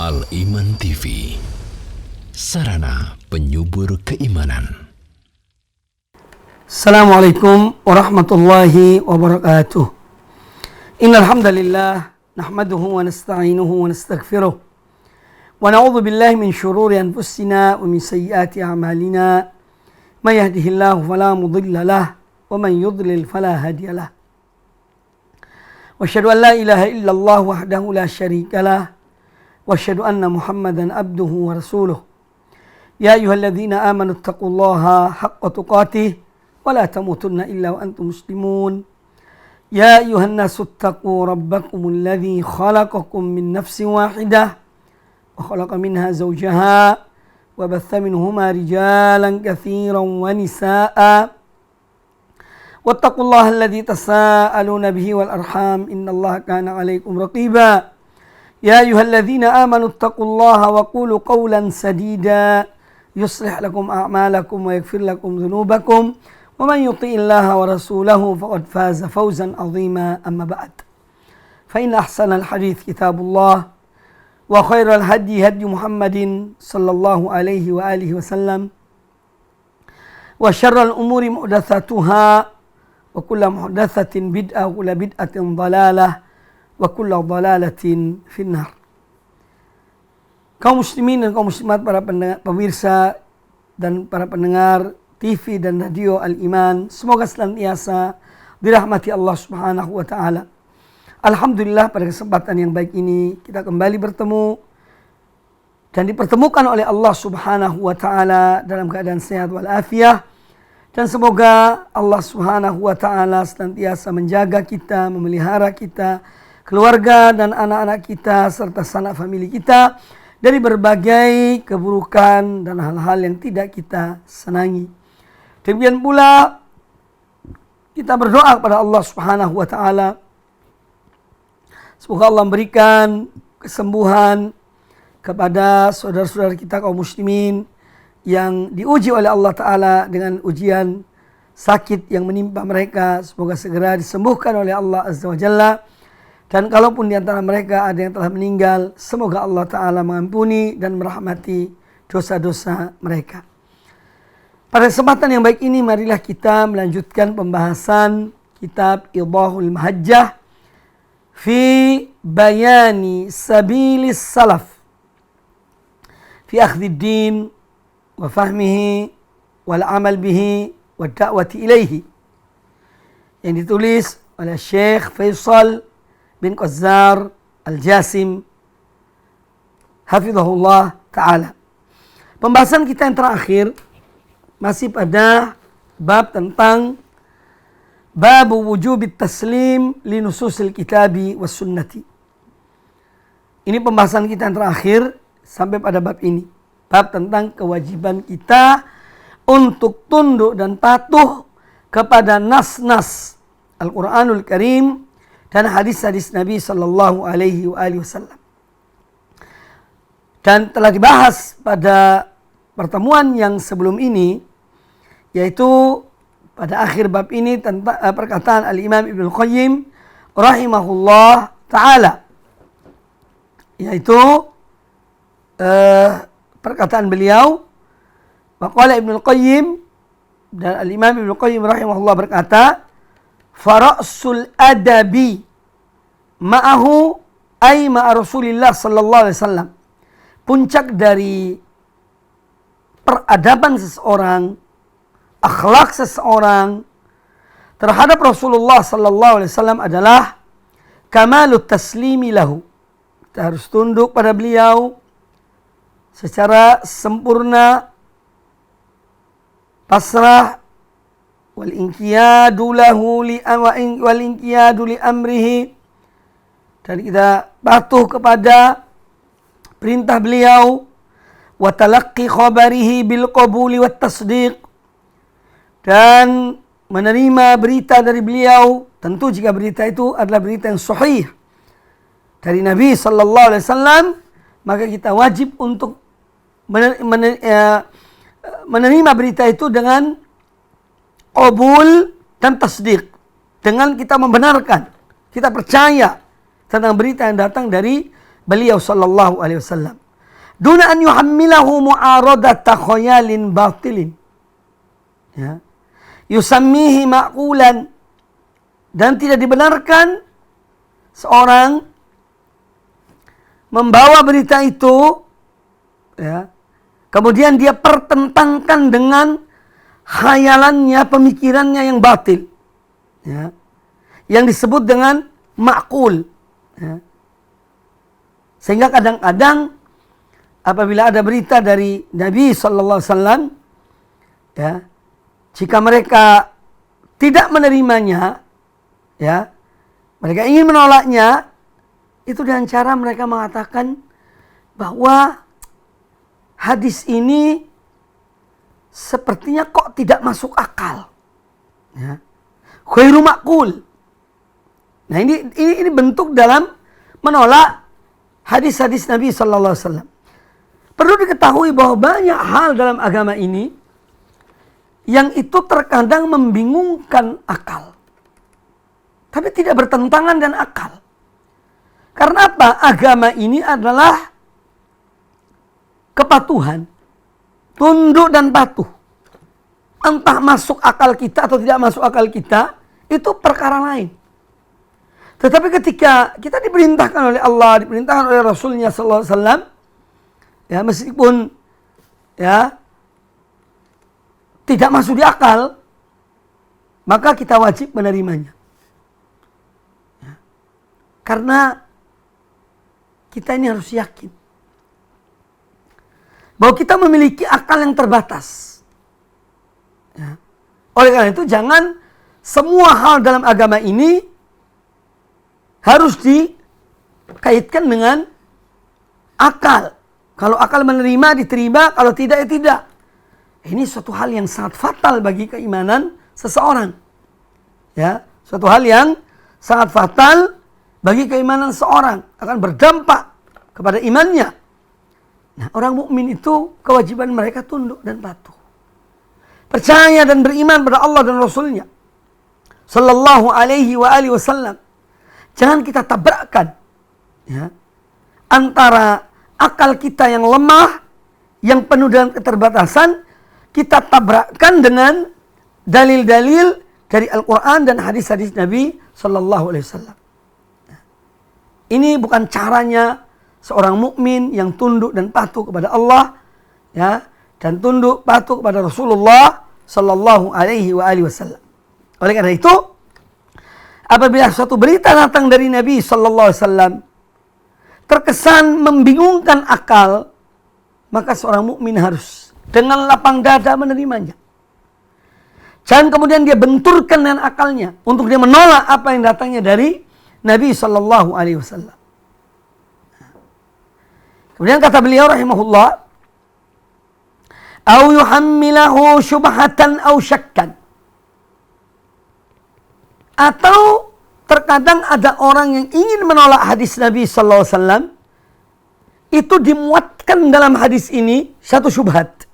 Al-Iman TV, sarana penyubur keimanan. Assalamualaikum warahmatullahi wabarakatuh. Innal hamdalillah nahmaduhu wa nasta'inuhu wa nastaghfiruh wa na'udzu billahi min shururi anfusina wa min sayyiati a'malina. May yahdihillahu fala mudilla lahu wa man yudlil fala hadiya lahu. Wa asyhadu an la ilaha illallah wahdahu la syarika lahu wa asyhadu anna Muhammadan abduhu wa rasuluh. Ya ayyuhalladzina amanu taqullaha haqqa tuqatih wa la tamutunna illa wa antum muslimun. Ya ayyuhan nasu taqu rabbakumul ladzi khalaqakum min nafsin wahidah wa khalaqa minha zawjaha wa batha minhuma rijalan katsiran wa nisaa'a. Wattaqullaha alladzi tasaaluna bihi wal arham innallaha kana 'alaikum raqiba. Ya ayyuhalladzina amanu taqullaha wa qulu qawlan sadida yuslih lakum a'malakum wa yaghfir lakum dhunubakum wa man yuti'illaha wa rasulahu faqad faza fawzan 'azima. Amma ba'd. Fa inna ahsanal hadits kitabullah wa khairal hadi hadi Muhammadin sallallahu alaihi wa alihi wasallam wa syarral umuri muhdatsatuha wa kullu muhdatsatin bid'ah wa kullu bid'atin dhalalah wa kullu dhalalatin finnar. Kaum muslimin dan kaum muslimat, para pemirsa dan para pendengar TV dan radio Al-Iman, semoga senantiasa dirahmati Allah Subhanahu wa taala. Alhamdulillah, pada kesempatan yang baik ini kita kembali bertemu dan dipertemukan oleh Allah Subhanahu wa taala dalam keadaan sehat wal afiah. Dan semoga Allah Subhanahu wa taala senantiasa menjaga kita, memelihara kita, keluarga dan anak-anak kita serta sanak famili kita dari berbagai keburukan dan hal-hal yang tidak kita senangi. Demikian pula kita berdoa kepada Allah Subhanahu wa taala, semoga Allah memberikan kesembuhan kepada saudara-saudara kita kaum muslimin yang diuji oleh Allah Ta'ala dengan ujian sakit yang menimpa mereka. Semoga segera disembuhkan oleh Allah Azza wa Jalla. Dan kalaupun di antara mereka ada yang telah meninggal, semoga Allah Ta'ala mengampuni dan merahmati dosa-dosa mereka. Pada kesempatan yang baik ini, marilah kita melanjutkan pembahasan kitab Idahul Mahajjah fi bayani sabilis salaf fi akhdid din wa fahmihi wal amal bihi wa da'wati ilaihi, yang ditulis oleh Syekh Faisal bin Qazzar Al-Jasim hafizahullah ta'ala. Pembahasan kita yang terakhir masih pada bab tentang bab wujubit taslim li nususil kitabi was sunnati. Ini pembahasan kita yang terakhir sampai pada bab ini. Bab tentang kewajiban kita untuk tunduk dan patuh kepada nas-nas Al-Quranul Karim dan hadis-hadis Nabi Sallallahu Alaihi Wasallam. Dan telah dibahas pada pertemuan yang sebelum ini, yaitu pada akhir bab ini tentang perkataan Al-Imam Ibnul Qayyim rahimahullah ta'ala, yaitu perkataan beliau, waqala Ibnul Qayyim, dan Al-Imam Ibnul Qayyim rahimahullah berkata, fara'sul adabi ma'ahu ay ma'a Rasulillah sallallahu alaihi wasallam. Puncak dari peradaban seseorang, akhlak seseorang terhadap Rasulullah sallallahu alaihi wasallam adalah kamalut taslimi lahu. Kita harus tunduk pada beliau secara sempurna, pasrah, wal inqiyadu lahu wal inqiyadu li amrihi, dan kita patuh kepada perintah beliau, wa talaqqi khabarihi bil qabuli wat tasdiq, dan menerima berita dari beliau, tentu jika berita itu adalah berita yang sahih dari Nabi sallallahu alaihi wasallam, maka kita wajib untuk menerima berita itu dengan qabul dan tasdiq, dengan kita membenarkan, kita percaya tentang berita yang datang dari beliau sallallahu alaihi wasallam. Duna an yuhammilahu mu'aradata khayalin batilin. Ya. Yusammihi ma'qulan. Dan tidak dibenarkan seorang membawa berita itu, ya, kemudian dia pertentangkan dengan khayalannya, pemikirannya yang batil, ya, yang disebut dengan ma'qul, ya. Sehingga kadang-kadang apabila ada berita dari Nabi sallallahu alaihi wasallam, ya, jika mereka tidak menerimanya, ya, mereka ingin menolaknya, itu dengan cara mereka mengatakan bahwa hadis ini sepertinya kok tidak masuk akal, ya, khairu ma'qul. Nah, ini bentuk dalam menolak hadis-hadis Nabi sallallahu alaihi wasallam. Perlu diketahui bahwa banyak hal dalam agama ini yang itu terkadang membingungkan akal, tapi tidak bertentangan dengan akal. Karena apa? Agama ini adalah kepatuhan, tunduk dan patuh. Entah masuk akal kita atau tidak masuk akal kita, itu perkara lain. Tetapi ketika kita diperintahkan oleh Allah, diperintahkan oleh Rasulnya sallallahu alaihi wasallam, ya, meskipun, ya, tidak masuk di akal, maka kita wajib menerimanya. Ya. Karena kita ini harus yakin bahwa kita memiliki akal yang terbatas. Ya. Oleh karena itu jangan semua hal dalam agama ini harus dikaitkan dengan akal. Kalau akal menerima, diterima. Kalau tidak, ya tidak. Ini suatu hal yang sangat fatal bagi keimanan seseorang. Ya, suatu hal yang sangat fatal bagi keimanan seorang. Akan berdampak kepada imannya. Nah, orang mukmin itu kewajiban mereka tunduk dan patuh. Percaya dan beriman pada Allah dan Rasulnya sallallahu alaihi wa alihi wasallam. Jangan kita tabrakkan, ya, antara akal kita yang lemah, yang penuh dengan keterbatasan, kita tabrakkan dengan dalil-dalil dari Al-Quran dan hadis-hadis Nabi sallallahu alaihi wasallam. Ini bukan caranya seorang mukmin yang tunduk dan patuh kepada Allah, ya, dan tunduk patuh kepada Rasulullah sallallahu alaihi wa alihi wasallam. Oleh karena itu, apabila suatu berita datang dari Nabi sallallahu alaihi wasallam terkesan membingungkan akal, maka seorang mukmin harus dengan lapang dada menerimanya. Jangan kemudian dia benturkan dengan akalnya untuk dia menolak apa yang datangnya dari Nabi sallallahu alaihi wasallam. Kemudian kata beliau rahimahullah, "Au yuhammilahu syubhatan au syakkan." Atau terkadang ada orang yang ingin menolak hadis Nabi sallallahu alaihi wasallam, itu dimuatkan dalam hadis ini satu syubhat.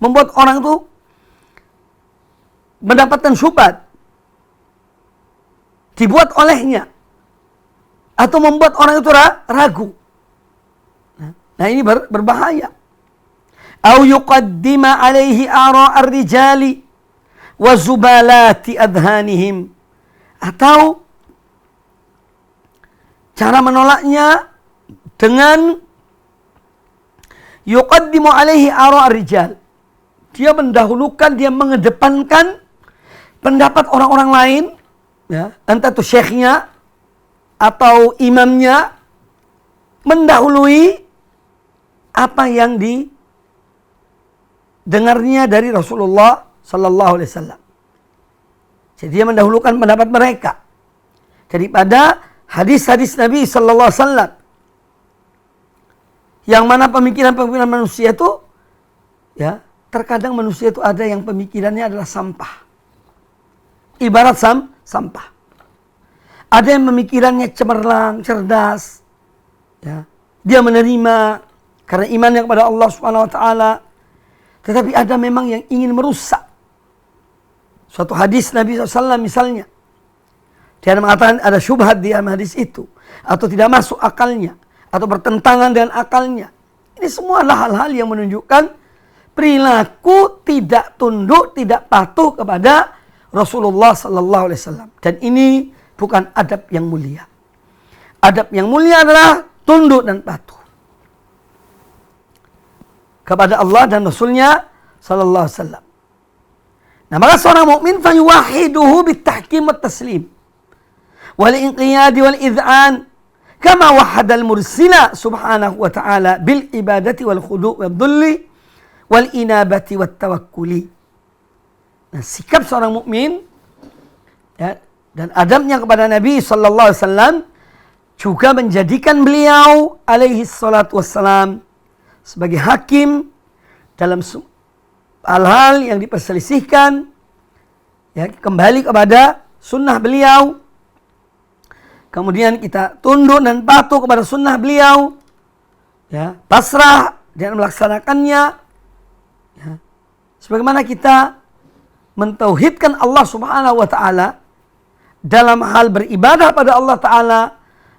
Membuat orang itu mendapatkan syubhat. Dibuat olehnya. Atau membuat orang itu ragu. Nah, ini berbahaya. Au yuqaddima alaihi ara ar-rijali wa zubalati adhanihim. Atau cara menolaknya dengan yuqaddimu alaihi ara ar-rijal. Dia mendahulukan, dia mengedepankan pendapat orang-orang lain, ya, entah itu syekhnya atau imamnya, mendahului apa yang didengarnya dari Rasulullah sallallahu alaihi wasallam. Jadi dia mendahulukan pendapat mereka daripada hadis-hadis Nabi sallallahu alaihi wasallam. Yang mana pemikiran-pemikiran manusia itu, ya, terkadang manusia itu ada yang pemikirannya adalah sampah. Ibarat sampah. Ada yang pemikirannya cemerlang, cerdas, ya. Dia menerima karena imannya kepada Allah Subhanahu wa taala. Tetapi ada memang yang ingin merusak. Suatu hadis Nabi SAW misalnya, dia mengatakan ada syubhat di hadis itu, atau tidak masuk akalnya, atau bertentangan dengan akalnya. Ini semua adalah hal-hal yang menunjukkan perilaku tidak tunduk, tidak patuh kepada Rasulullah sallallahu alaihi wasallam. Dan ini bukan adab yang mulia. Adab yang mulia adalah tunduk dan patuh kepada Allah dan Rasulnya sallallahu alaihi wasallam. Nah, maka seorang mukmin fayuwahiduhu bitahkim wat taslim wal inqiyad wal id'an kama wahada al mursila subhanahu wa ta'ala bil ibadati wal khudu' wal dhulli wal inabati wat tawakkuli. Nah, sikap seorang mukmin ya, dan adabnya kepada Nabi sallallahu alaihi wasallam juga menjadikan beliau alaihi salatu wassalam sebagai hakim dalam hal-hal yang diperselisihkan, ya, kembali kepada sunnah beliau. Kemudian kita tunduk dan patuh kepada sunnah beliau, ya, pasrah dan melaksanakannya, ya. Sebagaimana kita mentauhidkan Allah subhanahu wa ta'ala dalam hal beribadah pada Allah ta'ala,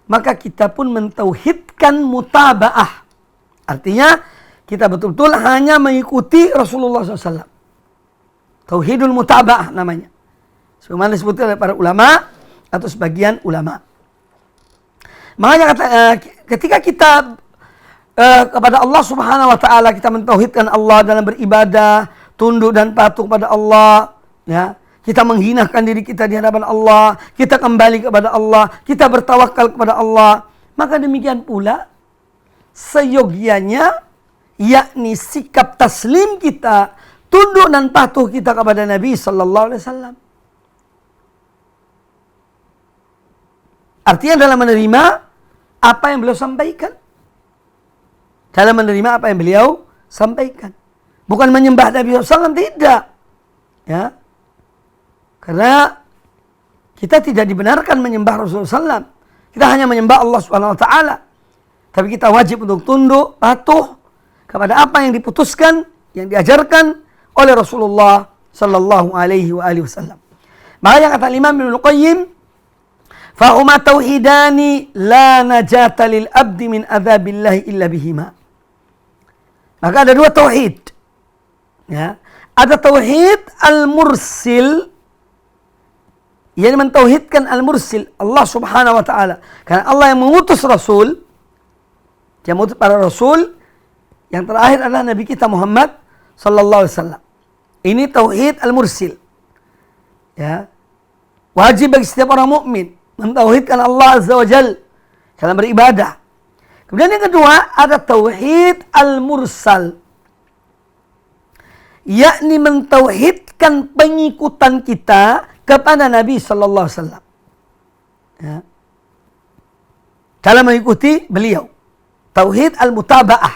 maka kita pun mentauhidkan mutaba'ah. Artinya kita betul-betul hanya mengikuti Rasulullah SAW. Tauhidul mutaba'ah namanya. Sebagaimana disebutkan oleh para ulama atau sebagian ulama. Makanya ketika kita kepada Allah Subhanahu wa taala, kita mentauhidkan Allah dalam beribadah, tunduk dan patuh kepada Allah, ya. Kita menghinakan diri kita di hadapan Allah, kita kembali kepada Allah, kita bertawakal kepada Allah. Maka demikian pula seyogianya, yakni sikap taslim kita, tunduk dan patuh kita kepada Nabi sallallahu alaihi wasallam. Artinya dalam menerima apa yang beliau sampaikan. Dalam menerima apa yang beliau sampaikan. Bukan menyembah Nabi SAW, tidak. Ya. Karena kita tidak dibenarkan menyembah Rasulullah SAW. Kita hanya menyembah Allah Subhanahu Wa Taala. Tapi kita wajib untuk tunduk, patuh kepada apa yang diputuskan, yang diajarkan oleh Rasulullah Sallallahu Alaihi Wasallam. Makanya kata Imam Ibnu Qayyim, fahuma tauhidani la najata lil abdi min adzabillahi illa bihima. Maka ada dua tauhid. Ya. Ada tauhid al-mursil, yang mentauhidkan al-mursil, Allah Subhanahu wa taala. Karena Allah yang mengutus Rasul, dia mengutus para Rasul, yang terakhir adalah Nabi kita Muhammad sallallahu alaihi wasallam. Ini tauhid al-mursil. Ya. Wajib bagi setiap orang mukmin mentauhidkan Allah Azza wa Jalla dalam beribadah. Kemudian yang kedua ada tauhid al-mursal, yakni mentauhidkan pengikutan kita kepada Nabi sallallahu alaihi wasallam. Ya. Dalam mengikuti beliau. Tauhid al-mutaba'ah.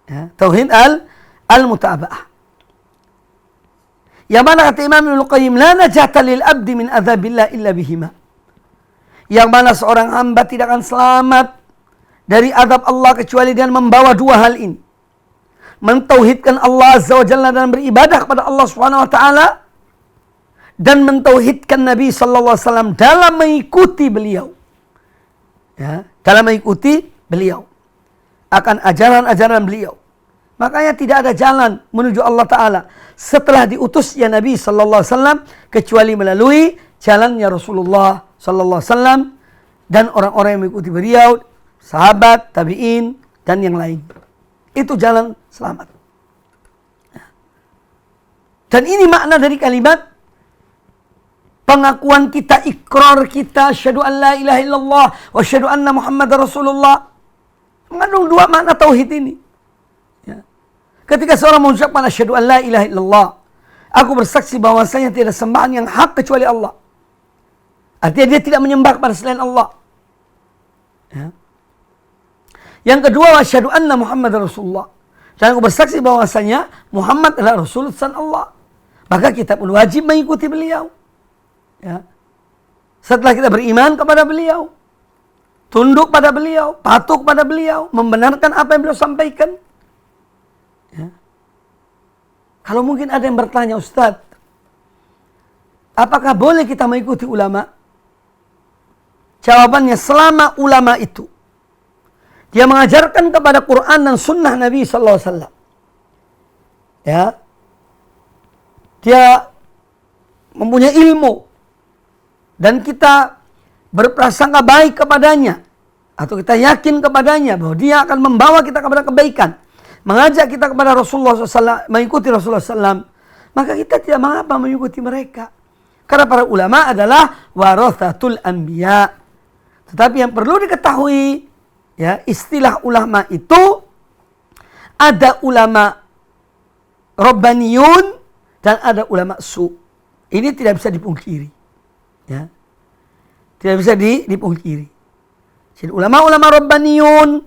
Ya. Tauhid al-mutaba'ah. Yang mana kata Imam Ibnu Qayyim, la najata lil abdi min adzabillah illa bihima. Yang mana seorang hamba tidak akan selamat dari azab Allah kecuali dengan membawa dua hal ini. Mentauhidkan Allah Azza wa Jalla dan beribadah kepada Allah Subhanahu wa taala, dan mentauhidkan Nabi sallallahu alaihi wasallam dalam mengikuti beliau. Ya, dalam mengikuti beliau akan ajaran-ajaran beliau. Makanya tidak ada jalan menuju Allah taala setelah diutusnya Nabi sallallahu alaihi wasallam kecuali melalui jalannya Rasulullah sallallahu alaihi wasallam dan orang-orang yang mengikuti beliau, sahabat, tabi'in dan yang lain. Itu jalan selamat. Dan ini makna dari kalimat pengakuan kita, ikrar kita, asyhadu an la ilaha illallah wa asyhadu anna Muhammadar Rasulullah. Mengandung dua makna tauhid ini. Ya. Ketika seorang mengucapkan asyhadu an la ilaha illallah, aku bersaksi bahwasanya tidak ada sembahan yang hak kecuali Allah. Artinya dia tidak menyembah kepada selain Allah. Ya. Yang kedua, asyhadu anna Muhammadar Rasulullah. Dan aku bersaksi bahwasanya Muhammad adalah Rasul utusan Allah. Maka kita pun wajib mengikuti beliau. Ya. Setelah kita beriman kepada beliau, tunduk pada beliau, patuh pada beliau, membenarkan apa yang beliau sampaikan. Ya. Kalau mungkin ada yang bertanya, Ustaz, apakah boleh kita mengikuti ulama? Jawabannya, selama ulama itu Dia mengajarkan kepada Quran dan Sunnah Nabi Sallallahu Alaihi Wasallam. Ya, dia mempunyai ilmu dan kita berprasangka baik kepadanya atau kita yakin kepadanya bahwa dia akan membawa kita kepada kebaikan, mengajak kita kepada Rasulullah SAW, mengikuti Rasulullah SAW, maka kita tidak mengapa mengikuti mereka. Karena para ulama adalah warathatul anbiya. Tetapi yang perlu diketahui, ya, istilah ulama itu ada ulama rabbaniyun dan ada ulama su. Ini tidak bisa dipungkiri. Ya. Tidak bisa dipungkiri. Jadi ulama-ulama rabbaniyun,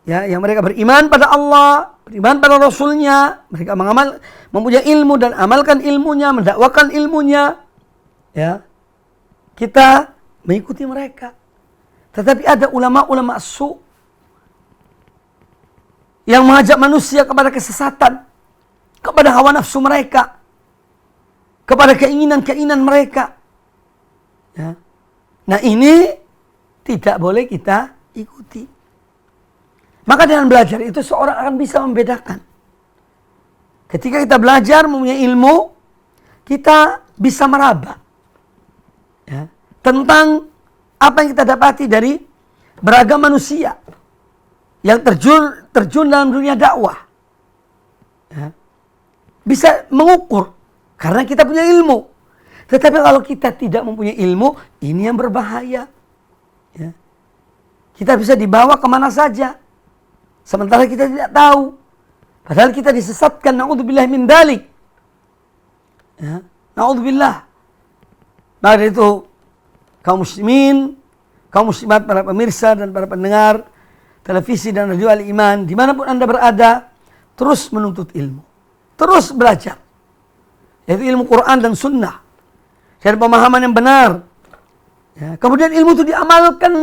ya, yang mereka beriman pada Allah, beriman pada Rasulnya, mereka mempunyai ilmu dan amalkan ilmunya, mendakwakan ilmunya, ya, kita mengikuti mereka. Tetapi ada ulama-ulama su yang mengajak manusia kepada kesesatan, kepada hawa nafsu mereka, kepada keinginan-keinginan mereka. Ya. Nah, ini tidak boleh kita ikuti. Maka dengan belajar itu seorang akan bisa membedakan. Ketika kita belajar mempunyai ilmu, kita bisa meraba, ya, tentang apa yang kita dapati dari beragam manusia yang terjun dalam dunia dakwah. Ya. Bisa mengukur karena kita punya ilmu. Tetapi kalau kita tidak mempunyai ilmu, ini yang berbahaya. Ya. Kita bisa dibawa kemana saja, sementara kita tidak tahu. Padahal kita disesatkan, na'udzubillah min dalik. Ya. Na'udzubillah. Maka itu kaum muslimin, kaum muslimat, para pemirsa dan para pendengar televisi dan radio Al-Iman, dimanapun Anda berada, terus menuntut ilmu, terus belajar, yaitu ilmu Quran dan Sunnah, dari pemahaman yang benar. Ya, kemudian ilmu itu diamalkan,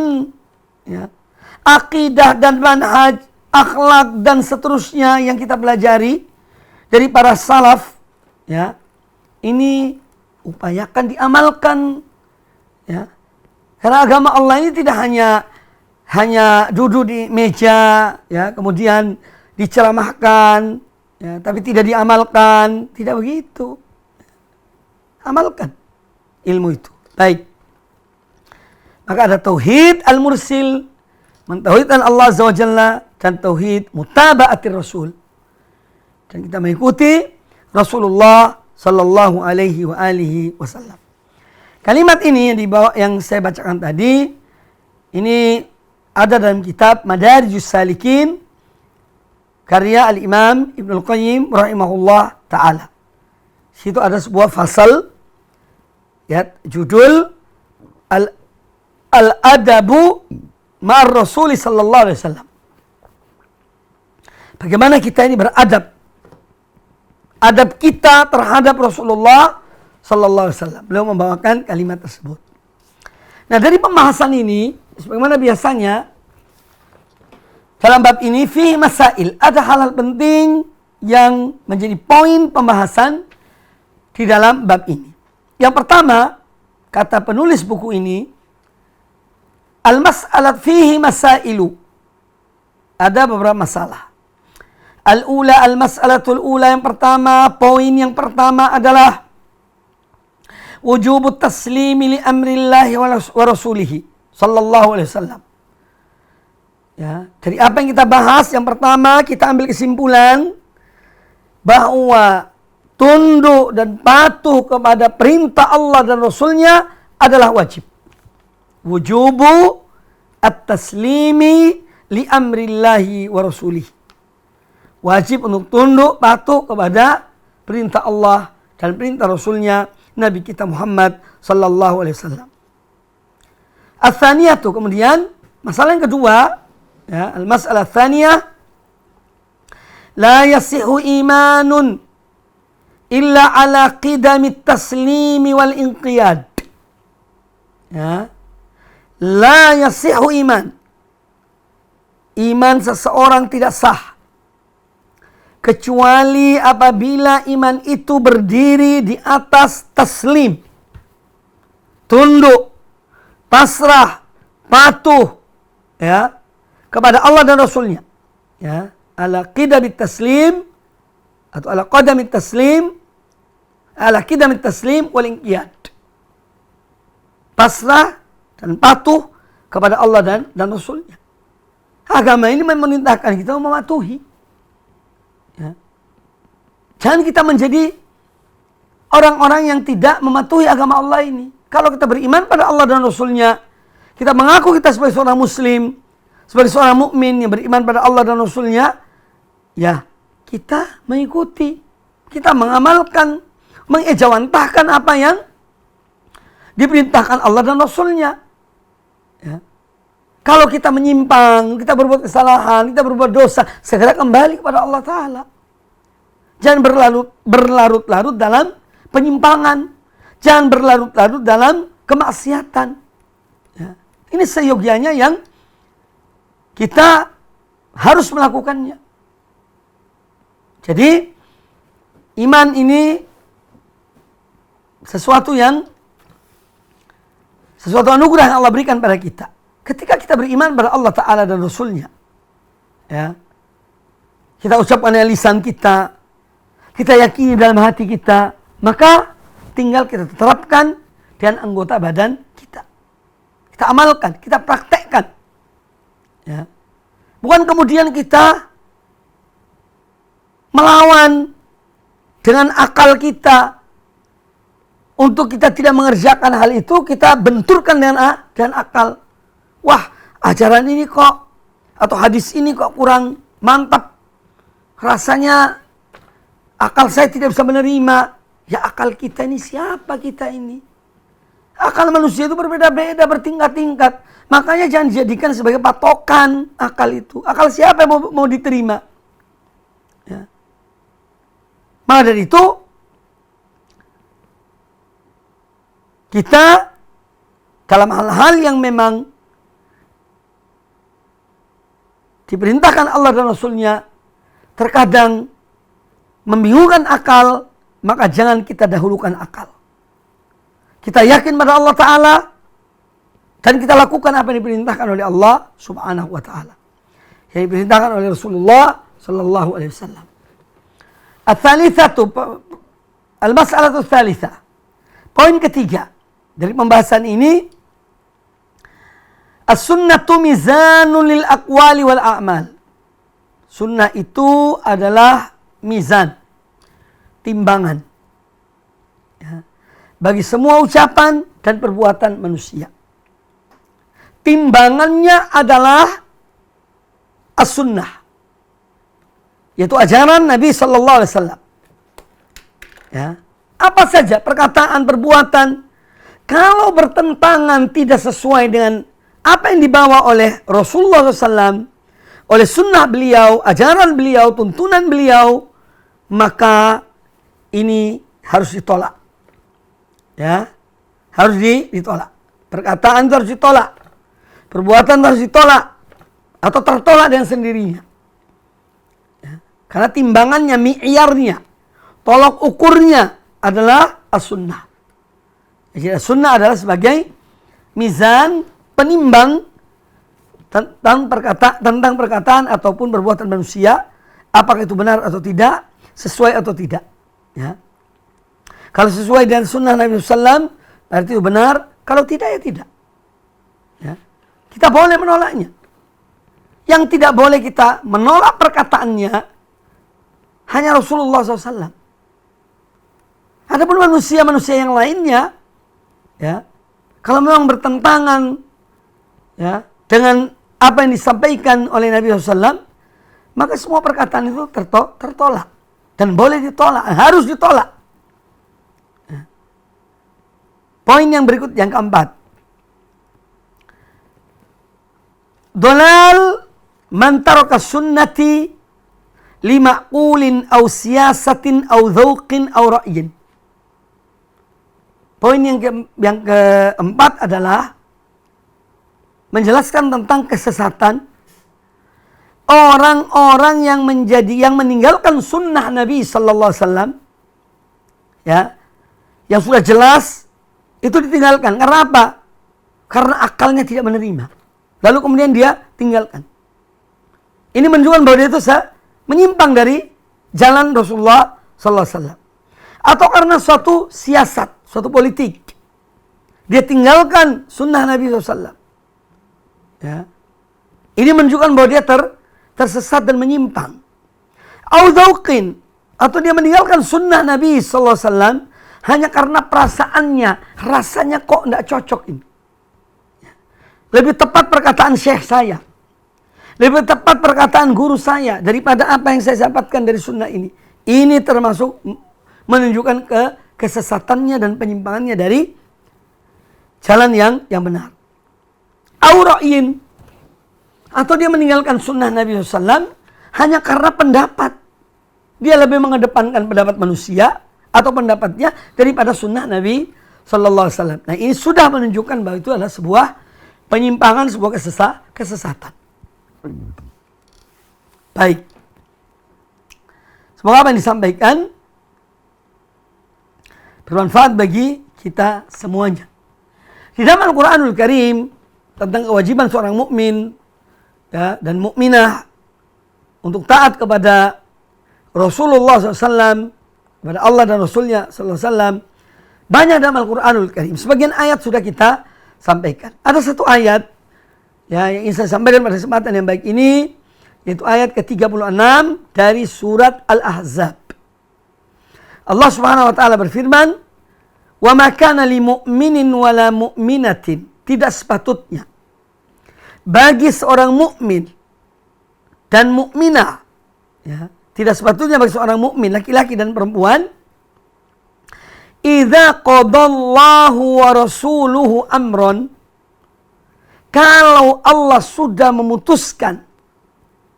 ya, akidah dan manhaj, akhlak dan seterusnya yang kita pelajari dari para salaf, ya, ini upayakan diamalkan, ya. Karena agama Allah ini tidak hanya duduk di meja, ya, kemudian diceramahkan, ya, tapi tidak diamalkan, tidak begitu. Amalkan ilmu itu. Baik. Maka ada tauhid al-mursil, mentauhidkan Allah Azza wa Jalla, dan tauhid mutaba'atir Rasul. Dan kita mengikuti Rasulullah sallallahu alaihi wa alihi wasallam. Kalimat ini yang saya bacakan tadi, ini ada dalam kitab Madarijus Salikin karya Al-Imam Ibnul Qayyim rahimahullah ta'ala. Situ ada sebuah fasal, ya, judul Al-Adabu Ma'ar Rasuli sallallahu alaihi wasallam. Bagaimana kita ini beradab. Adab kita terhadap Rasulullah sallallahu alaihi wasallam. Beliau membawakan kalimat tersebut. Nah, dari pembahasan ini, sebagaimana biasanya dalam bab ini fihi masail, ada hal-hal penting yang menjadi poin pembahasan di dalam bab ini. Yang pertama, kata penulis buku ini, al-mas'alat fihi masailu. Ada beberapa masalah. Al-ula, al-mas'alatul ula, yang pertama, poin yang pertama adalah wujubut taslimi li amrillahi wa rasulihi sallallahu alaihi wasallam. Ya, dari apa yang kita bahas, yang pertama kita ambil kesimpulan bahwa tunduk dan patuh kepada perintah Allah dan Rasulnya adalah wajib. Wujubu at-taslimi li amrillahi wa rasulihi. Wajib untuk tunduk, patuh kepada perintah Allah dan perintah Rasulnya, Nabi kita Muhammad sallallahu alaihi wasallam. Ats-tsaniyatu, kemudian masalah yang kedua, ya, al-mas'alah tsaniyah, la yasihu imanun illa ala qidamit taslimi wal inqiyad. Ya. La yasihu iman. Iman seseorang tidak sah kecuali apabila iman itu berdiri di atas taslim, tunduk, pasrah, patuh, ya, kepada Allah dan Rasulnya. Ya, ala qidamit taslim atau ala qadamit taslim, ala qidamit taslim wal inqiyad. Pasrah dan patuh kepada Allah dan Rasulnya. Agama ini memerintahkan kita mematuhi. Ya. Jangan kita menjadi orang-orang yang tidak mematuhi agama Allah ini. Kalau kita beriman pada Allah dan Rasulnya, kita mengaku kita sebagai seorang muslim, sebagai seorang mukmin yang beriman pada Allah dan Rasulnya, ya kita mengikuti, kita mengamalkan, mengejawantahkan apa yang diperintahkan Allah dan Rasulnya. Ya. Kalau kita menyimpang, kita berbuat kesalahan, kita berbuat dosa, segera kembali kepada Allah Ta'ala. Jangan berlarut-larut dalam penyimpangan. Jangan berlarut-larut dalam kemaksiatan. Ya. Ini seyogianya yang kita harus melakukannya. Jadi, iman ini sesuatu anugerah yang Allah berikan pada kita. Ketika kita beriman pada Allah Ta'ala dan Rasulnya, ya, kita ucapkan dengan lisan kita, kita yakini dalam hati kita, maka tinggal kita terapkan dengan anggota badan kita. Kita amalkan, kita praktekkan. Ya. Bukan kemudian kita melawan dengan akal kita. Untuk kita tidak mengerjakan hal itu, kita benturkan dengan akal. Wah, ajaran ini kok, atau hadis ini kok kurang mantap. Rasanya akal saya tidak bisa menerima. Ya akal kita ini siapa kita ini? Akal manusia itu berbeda-beda, bertingkat-tingkat. Makanya jangan dijadikan sebagai patokan akal itu. Akal siapa yang mau diterima? Ya. Maka dari itu, kita dalam hal-hal yang memang diperintahkan Allah dan Rasulnya, terkadang membingungkan akal, maka jangan kita dahulukan akal. Kita yakin pada Allah Ta'ala, dan kita lakukan apa yang diperintahkan oleh Allah Subhanahu wa Ta'ala, yang diperintahkan oleh Rasulullah Sallallahu Alaihi Wasallam. Al-mas'alatu tsalitsah. Poin ketiga dari pembahasan ini, as-sunnatu mizanun lil aqwali wal a'mal. Sunnah itu adalah mizan, timbangan, ya, bagi semua ucapan dan perbuatan manusia. Timbangannya adalah as-sunnah, yaitu ajaran Nabi Sallallahu Alaihi Wasallam. Ya, apa saja perkataan, perbuatan, kalau bertentangan, tidak sesuai dengan apa yang dibawa oleh Rasulullah SAW, oleh sunnah beliau, ajaran beliau, tuntunan beliau, maka ini harus ditolak. Ya, harus ditolak. Perkataan itu harus ditolak. Perbuatan harus ditolak. Atau tertolak dengan sendirinya. Ya, karena timbangannya, mi'yarnya, tolak ukurnya adalah as-sunnah. Jadi as-sunnah adalah sebagai mizan, penimbang tentang perkataan ataupun perbuatan manusia, apakah itu benar atau tidak, sesuai atau tidak. Ya. Kalau sesuai dengan sunnah Nabi SAW, berarti itu benar. Kalau tidak, ya tidak. Ya. Kita boleh menolaknya. Yang tidak boleh kita menolak perkataannya hanya Rasulullah SAW. Adapun manusia-manusia yang lainnya, ya, kalau memang bertentangan, ya, dengan apa yang disampaikan oleh Nabi SAW, maka semua perkataan itu tertolak. Dan boleh ditolak, harus ditolak. Ya. Poin yang berikut, yang keempat. Dolal man taraka sunnati lima'qulin aw siyasatin aw dhauqin aw ra'yin. Poin yang keempat adalah menjelaskan tentang kesesatan orang-orang yang meninggalkan sunnah Nabi Sallallahu Alaihi Wasallam, ya, yang sudah jelas itu ditinggalkan. Karena apa? Karena akalnya tidak menerima. Lalu kemudian dia tinggalkan. Ini menunjukkan bahwa dia itu menyimpang dari jalan Rasulullah sallallahu alaihi wasallam. Atau karena suatu siasat, suatu politik. Dia tinggalkan sunnah Nabi SAW. Ya. Ini menunjukkan bahwa dia tersesat dan menyimpang. Audauqin, atau dia meninggalkan sunnah Nabi SAW hanya karena perasaannya, rasanya kok tidak cocok ini. Lebih tepat perkataan syekh saya, lebih tepat perkataan guru saya daripada apa yang saya dapatkan dari sunnah ini. Ini termasuk menunjukkan kesesatannya dan penyimpangannya dari jalan yang benar. Aura'in, atau dia meninggalkan sunnah Nabi SAW hanya karena pendapat. Dia lebih mengedepankan pendapat manusia atau pendapatnya daripada sunnah Nabi SAW. Nah, ini sudah menunjukkan bahwa itu adalah sebuah penyimpangan, sebuah kesesatan. Baik. Semoga apa yang disampaikan bermanfaat bagi kita semuanya. Di dalam Al-Quranul Karim tentang kewajiban seorang mukmin dan mukminah untuk taat kepada Rasulullah SAW, kepada Allah dan Rasulnya SAW, banyak dalam Al-Quranul Karim. Sebagian ayat sudah kita sampaikan. Ada satu ayat yang ingin saya sampaikan pada kesempatan yang baik ini, yaitu ayat ke-36 dari surat Al-Ahzab. Allah Subhanahu wa taala berfirman, "Wa ma kana lil mu'minin wa la mu'minatin." Tidak sepatutnya bagi seorang mukmin dan mukminah, ya, tidak sepatutnya bagi seorang mukmin laki-laki dan perempuan, idza qadallahu wa rasuluhu amron, kalau Allah sudah memutuskan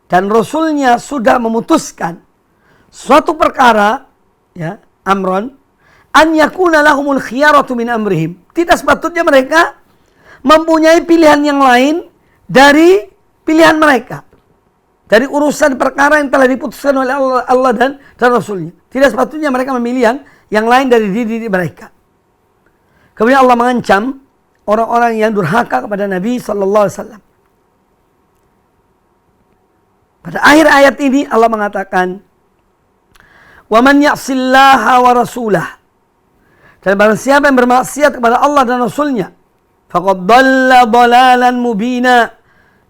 dan Rasulnya sudah memutuskan suatu perkara, ya, amron, an yakuna lahumul khiyaratu min amrihim. Tidak sepatutnya mereka mempunyai pilihan yang lain dari pilihan mereka, dari urusan perkara yang telah diputuskan oleh Allah dan Rasulnya. Tidak sepatutnya mereka memilih yang lain dari diri mereka. Kemudian Allah mengancam orang-orang yang durhaka kepada Nabi sallallahu alaihi wasallam. Pada akhir ayat ini Allah mengatakan, "Wa man ya'sillaha wa rasulah." Dan barang siapa yang bermaksiat kepada Allah dan Rasulnya, faqad dhalla dhalalan mubina,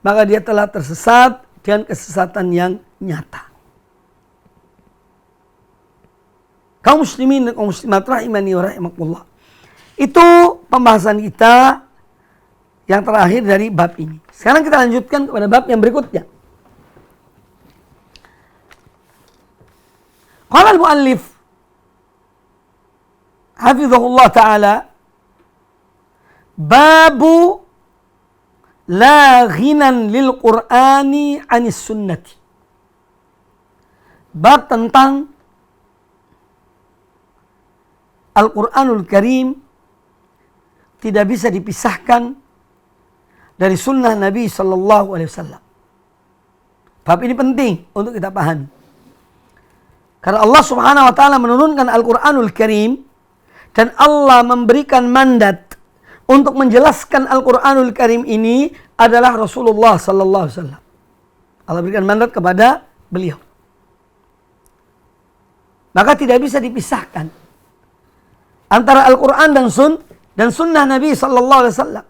maka dia telah tersesat dengan kesesatan yang nyata. Kaum muslimin dan kaum muslimat rahimani wa rahimakumullah. Itu pembahasan kita yang terakhir dari bab ini. Sekarang kita lanjutkan kepada bab yang berikutnya. Qala al-muallif hafizahullah ta'ala, babu la ghinan lil qur'ani anis sunnati. Bab tentang Al-Quranul Karim tidak bisa dipisahkan dari sunnah Nabi Sallallahu Alaihi Wasallam. Bab ini penting untuk kita pahami. Karena Allah Subhanahu Wa Taala menurunkan Al-Quranul Karim dan Allah memberikan mandat untuk menjelaskan Al-Quranul Karim ini adalah Rasulullah Sallallahu Alaihi Wasallam. Allah berikan mandat kepada beliau. Maka tidak bisa dipisahkan antara Al-Quran dan sunnah Nabi Sallallahu Alaihi Wasallam.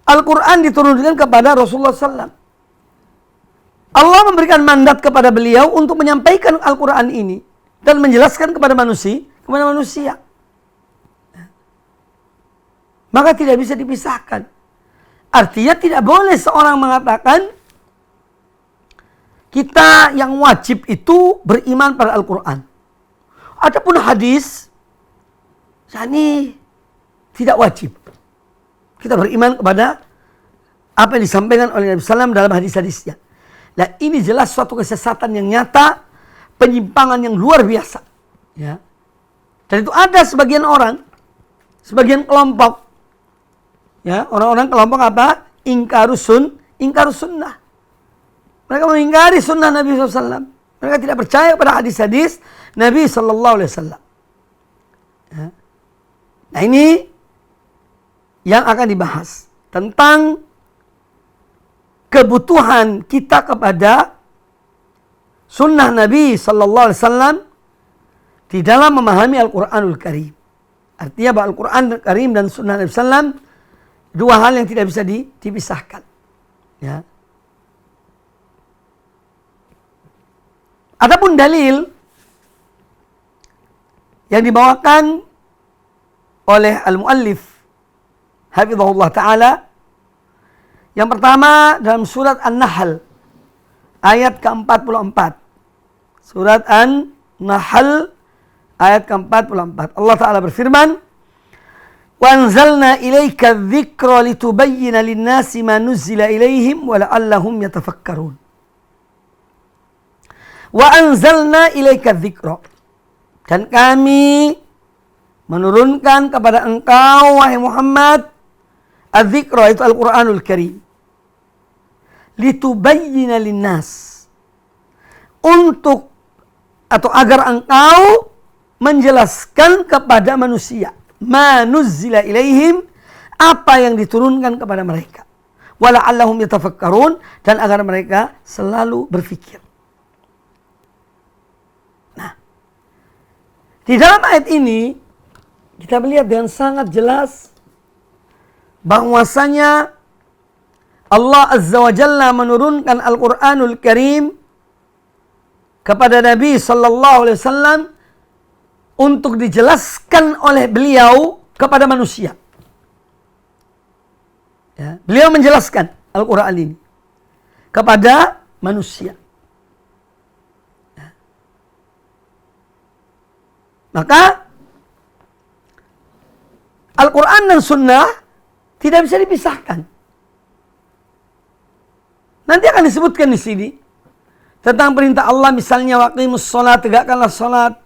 Al-Quran diturunkan kepada Rasulullah SAW. Allah memberikan mandat kepada beliau untuk menyampaikan Al-Quran ini dan menjelaskan kepada manusia. Maka tidak bisa dipisahkan. Artinya tidak boleh seorang mengatakan kita yang wajib itu beriman pada Al-Quran. Adapun hadis, ini tidak wajib. Kita beriman kepada apa yang disampaikan oleh Nabi SAW dalam hadis-hadisnya. Nah, ini jelas suatu kesesatan yang nyata, penyimpangan yang luar biasa. Ya. Dan itu ada sebagian orang, sebagian kelompok, ya, orang-orang kelompok apa? Ingkarus sunnah. Mereka mengingkari sunnah Nabi SAW. Mereka tidak percaya pada hadis-hadis Nabi SAW. Ya. Nah, ini yang akan dibahas tentang kebutuhan kita kepada sunnah Nabi sallallahu alaihi wasallam di dalam memahami Al-Qur'anul Karim. Artinya bahwa Al-Qur'an Karim dan sunnah Nabi sallam dua hal yang tidak bisa dipisahkan. Ya. Adapun dalil yang dibawakan oleh al-muallif hafizahullah taala, yang pertama dalam surat An-Nahl ayat ke-44. Surat An-Nahl ayat ke-44. Allah taala berfirman, "Wa anzalna ilaika adh-dhikra litubayyana lin-nasi ma nuzzila ilaihim wa la'allahum yatafakkarun." Wa anzalna ilaika dzikra, dan kami menurunkan kepada engkau wahai Muhammad adz-dzikra, itu Al-Qur'anul Karim, litubayyina linnas, untuk atau agar engkau menjelaskan kepada manusia ma nuzzila ilaihim, apa yang diturunkan kepada mereka, wa la'allahum yatafakkarun, dan agar mereka selalu berfikir. Di dalam ayat ini kita melihat dengan sangat jelas bahwasanya Allah Azza wa Jalla menurunkan Al-Qur'anul Karim kepada Nabi sallallahu alaihi wasallam untuk dijelaskan oleh beliau kepada manusia. Ya, beliau menjelaskan Al-Qur'an ini kepada manusia. Maka Al-Quran dan Sunnah tidak bisa dipisahkan. Nanti akan disebutkan di sini tentang perintah Allah, misalnya waqimus sholat, tegakkanlah sholat.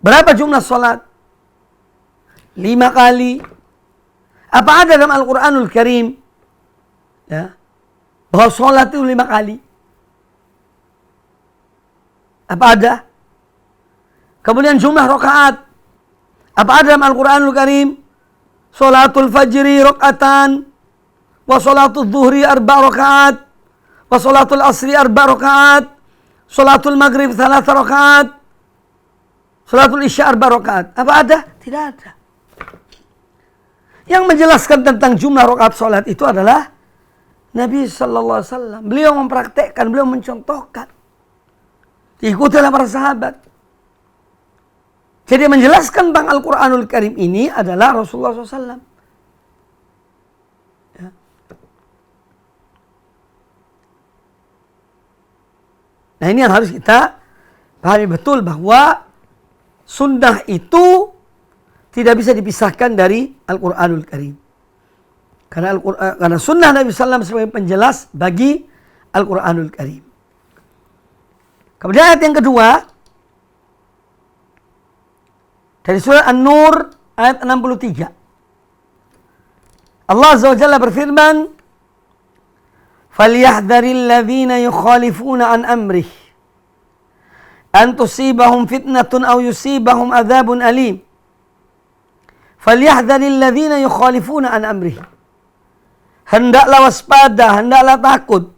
Berapa jumlah sholat? 5 kali. Apa ada dalam Al-Quranul Karim ya, bahwa sholat itu 5 kali? Apa ada? Kemudian jumlah rakaat. Apa ada dalam Al-Quranul Karim? Salatul fajri rakaatan, wa salatul zuhri 4 rakaat, wa salatul asri 4 rakaat, salatul maghrib 3 rakaat, salatul isya 4 rakaat. Apa ada? Tidak ada. Yang menjelaskan tentang jumlah rakaat salat itu adalah Nabi sallallahu alaihi wasallam. Beliau mempraktekkan, beliau mencontohkan. Diikuti oleh para sahabat. Jadi menjelaskan tentang Al-Quranul Karim ini adalah Rasulullah SAW. Ya. Nah ini yang harus kita pahami betul, bahwa sunnah itu tidak bisa dipisahkan dari Al-Quranul Karim. Karena sunnah Nabi SAW sebagai penjelas bagi Al-Quranul Karim. Kemudian ayat yang kedua dari surah An-Nur ayat 63. Allah Azza wa Jalla berfirman, "Falyahdharil ladzina yukhalifuna an amrih an tusibahum fitnatun aw yusibahum adzabun alim." Falyahdharil ladzina yukhalifuna an amrih. Hendaklah waspada, hendaklah takut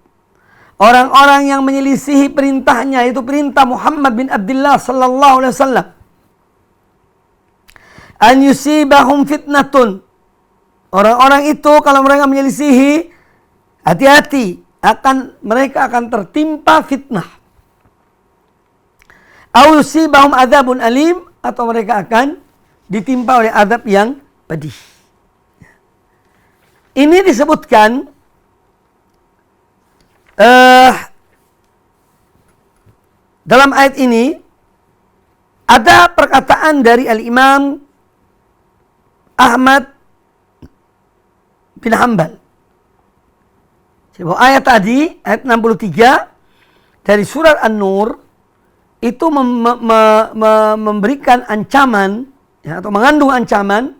orang-orang yang menyelisihi perintahnya, itu perintah Muhammad bin Abdullah sallallahu alaihi wasallam. An yusibahum fitnatun. Orang-orang itu kalau mereka menyelisihi, hati-hati, mereka akan tertimpa fitnah. Au yusibahum adzabun alim, atau mereka akan ditimpa oleh azab yang pedih. Ini disebutkan dalam ayat ini ada perkataan dari Al-Imam Ahmad bin Hanbal. Jadi ayat tadi, ayat 63 dari surat An-Nur itu memberikan ancaman ya, atau mengandung ancaman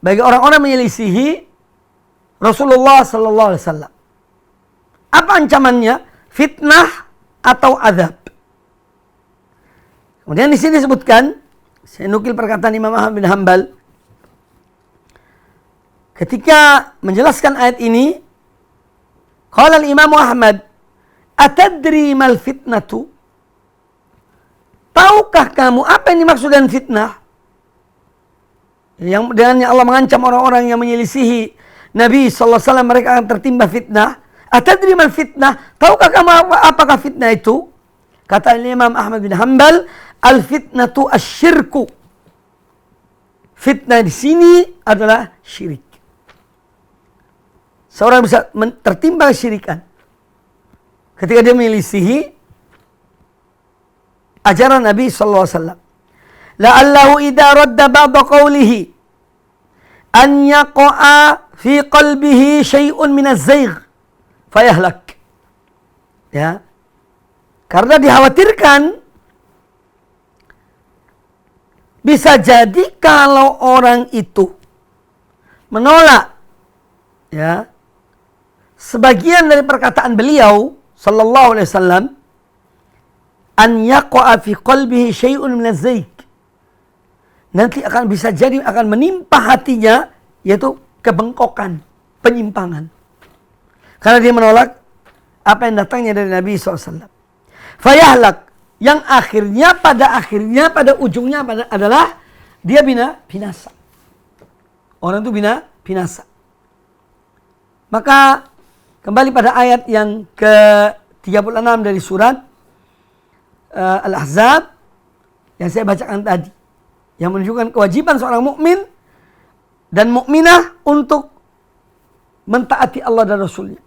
bagi orang-orang menyelisihi Rasulullah sallallahu alaihi wasallam. Apa ancamannya? Fitnah atau azab. Kemudian di sini disebutkan, saya nukil perkataan Imam Ahmad bin Hanbal ketika menjelaskan ayat ini, Qala al-Imam Ahmad, "Atadri mal fitnatu?" Tahukah kamu apa yang dimaksud dengan fitnah? Yang dengannya Allah mengancam orang-orang yang menyelisihi Nabi sallallahu alaihi wasallam, mereka akan tertimpa fitnah. Atadri mal fitnah? Tahukah kamu apakah fitnah itu? Kata Imam Ahmad bin Hanbal, al-fitnatu asyirku. Fitnah di sini adalah syirik. Seorang bisa tertimpa syirikan ketika dia menyelisihi ajaran Nabi sallallahu alaihi wasallam. La'allahu idza radda ba'da qawlihi an yaqa'a fi qalbihi syai'un min az-zaygh fayahlak. Ya. Karena dikhawatirkan bisa jadi kalau orang itu menolak ya sebagian dari perkataan beliau sallallahu alaihi wasallam, an yaqa'a fi qalbihi syai'un min az-zaygh, nanti akan bisa jadi akan menimpa hatinya yaitu kebengkokan, penyimpangan. Karena dia menolak apa yang datangnya dari Nabi SAW. Fayahlak, yang akhirnya pada ujungnya adalah dia binasa. Orang itu binasa. Maka kembali pada ayat yang ke-36 dari surat Al-Ahzab yang saya bacakan tadi, yang menunjukkan kewajiban seorang mukmin dan mukminah untuk mentaati Allah dan Rasulnya,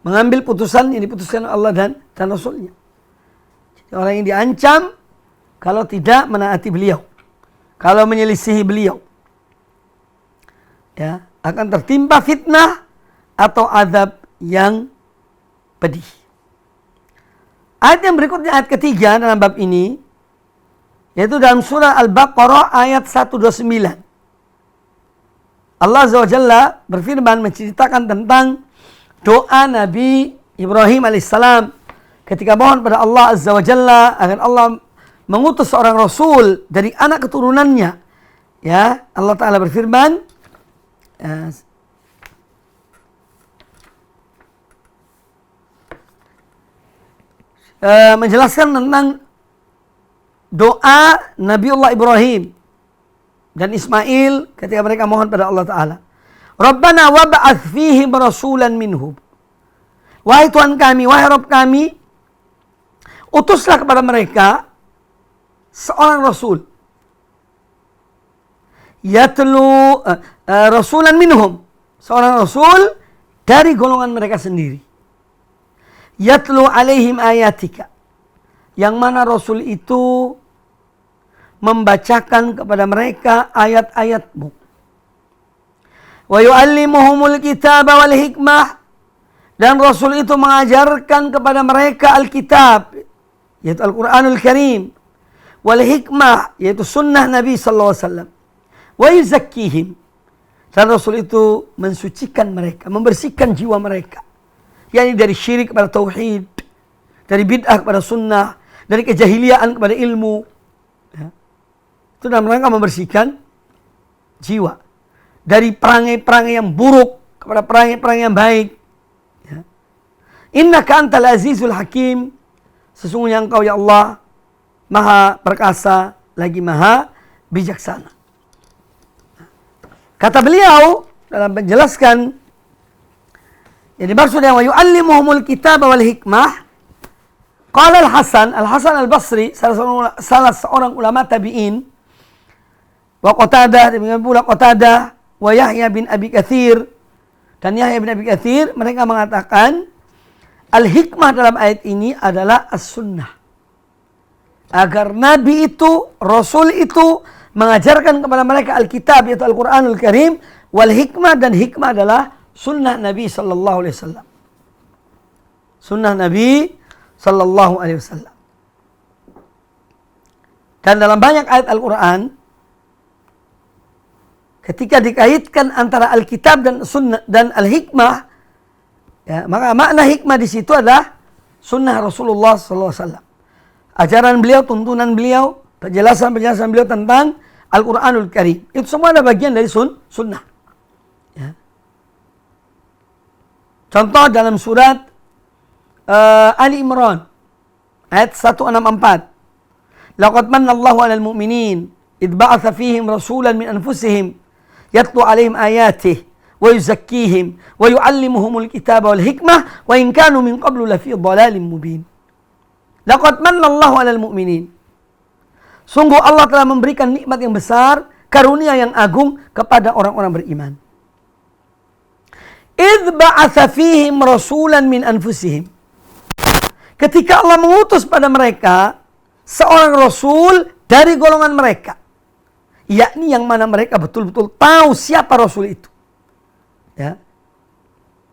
mengambil putusan yang diputuskan Allah dan Rasulnya. Jadi orang yang diancam kalau tidak menaati beliau, kalau menyelisihi beliau, ya akan tertimpa fitnah atau azab yang pedih. Ayat yang berikutnya, ayat ketiga dalam bab ini, yaitu dalam surah Al-Baqarah ayat 129. Allah Azza wa Jalla berfirman menceritakan tentang doa Nabi Ibrahim alaihissalam ketika mohon pada Allah Azza wa Jalla agar Allah mengutus seorang rasul dari anak keturunannya. Ya, Allah Ta'ala berfirman, menjelaskan tentang doa Nabiullah Ibrahim dan Ismail ketika mereka mohon pada Allah Ta'ala. Rabbana wab'ath fihim rasulan minhum. Wahai Tuhan kami, wahai Rabb kami, utuslah kepada mereka seorang rasul. Yatlu rasulan minhum. Seorang rasul dari golongan mereka sendiri. Yatlu alaihim ayatika. Yang mana rasul itu membacakan kepada mereka ayat-ayatmu. Wa yu'allimuhumul kitaba wal hikmah, dan rasul itu mengajarkan kepada mereka Alkitab, yaitu Al-Quranul Karim, wal hikmah, yaitu sunnah Nabi sallallahu alaihi wasallam. Wa yuzakkihim, dan rasul itu mensucikan mereka, membersihkan jiwa mereka, yakni dari syirik kepada tauhid, dari bid'ah kepada sunnah, dari kejahiliaan kepada ilmu. Itu dalam rangka membersihkan jiwa dari perangai-perangai yang buruk kepada perangai-perangai yang baik. Ya. Innaka antal azizul hakim, sesungguhnya engkau ya Allah maha perkasa lagi maha bijaksana. Kata beliau dalam menjelaskan yang dimaksud dengan wa yu'allimuhumul kitaba wal hikmah, qala Al-Hasan Al-Basri, salah seorang ulama tabi'in, wa Qatadah, demikian pula Qatadah, wa Yahya bin Abi Katsir, dan Yahya bin Abi Katsir, mereka mengatakan al-hikmah dalam ayat ini adalah as-sunnah. Agar Nabi itu, Rasul itu mengajarkan kepada mereka Alkitab, yaitu Al-Quranul Karim, wal hikmah, dan hikmah adalah sunnah Nabi sallallahu alaihi wasallam. Sunnah Nabi sallallahu alaihi wasallam. Dan dalam banyak ayat Al-Quran, ketika dikaitkan antara Alkitab dan sunnah dan al-hikmah, ya, maka makna hikmah di situ adalah sunnah Rasulullah SAW. Ajaran beliau, tuntunan beliau, penjelasan beliau tentang Al-Quranul Karim. Itu semua ada bagian dari sunnah. Ya. Contoh dalam surat Ali Imran ayat 164. Laqad manna Allahu 'alal mu'minin idh ba'atha fihim rasulan min anfusihim yatlu 'alaihim ayatihi wa yuzakkihim wa yu'allimuhumul kitaba wal hikmah wa in kanu min qablu lafi dhalalin mubin. Laqad manna Allahu 'alal mu'minin. Sungguh Allah telah memberikan nikmat yang besar, karunia yang agung kepada orang-orang beriman. Idh ba'atha fihim rasulan min anfusihim. Ketika Allah mengutus pada mereka seorang rasul dari golongan mereka, yakni yang mana mereka betul-betul tahu siapa rasul itu. Ya.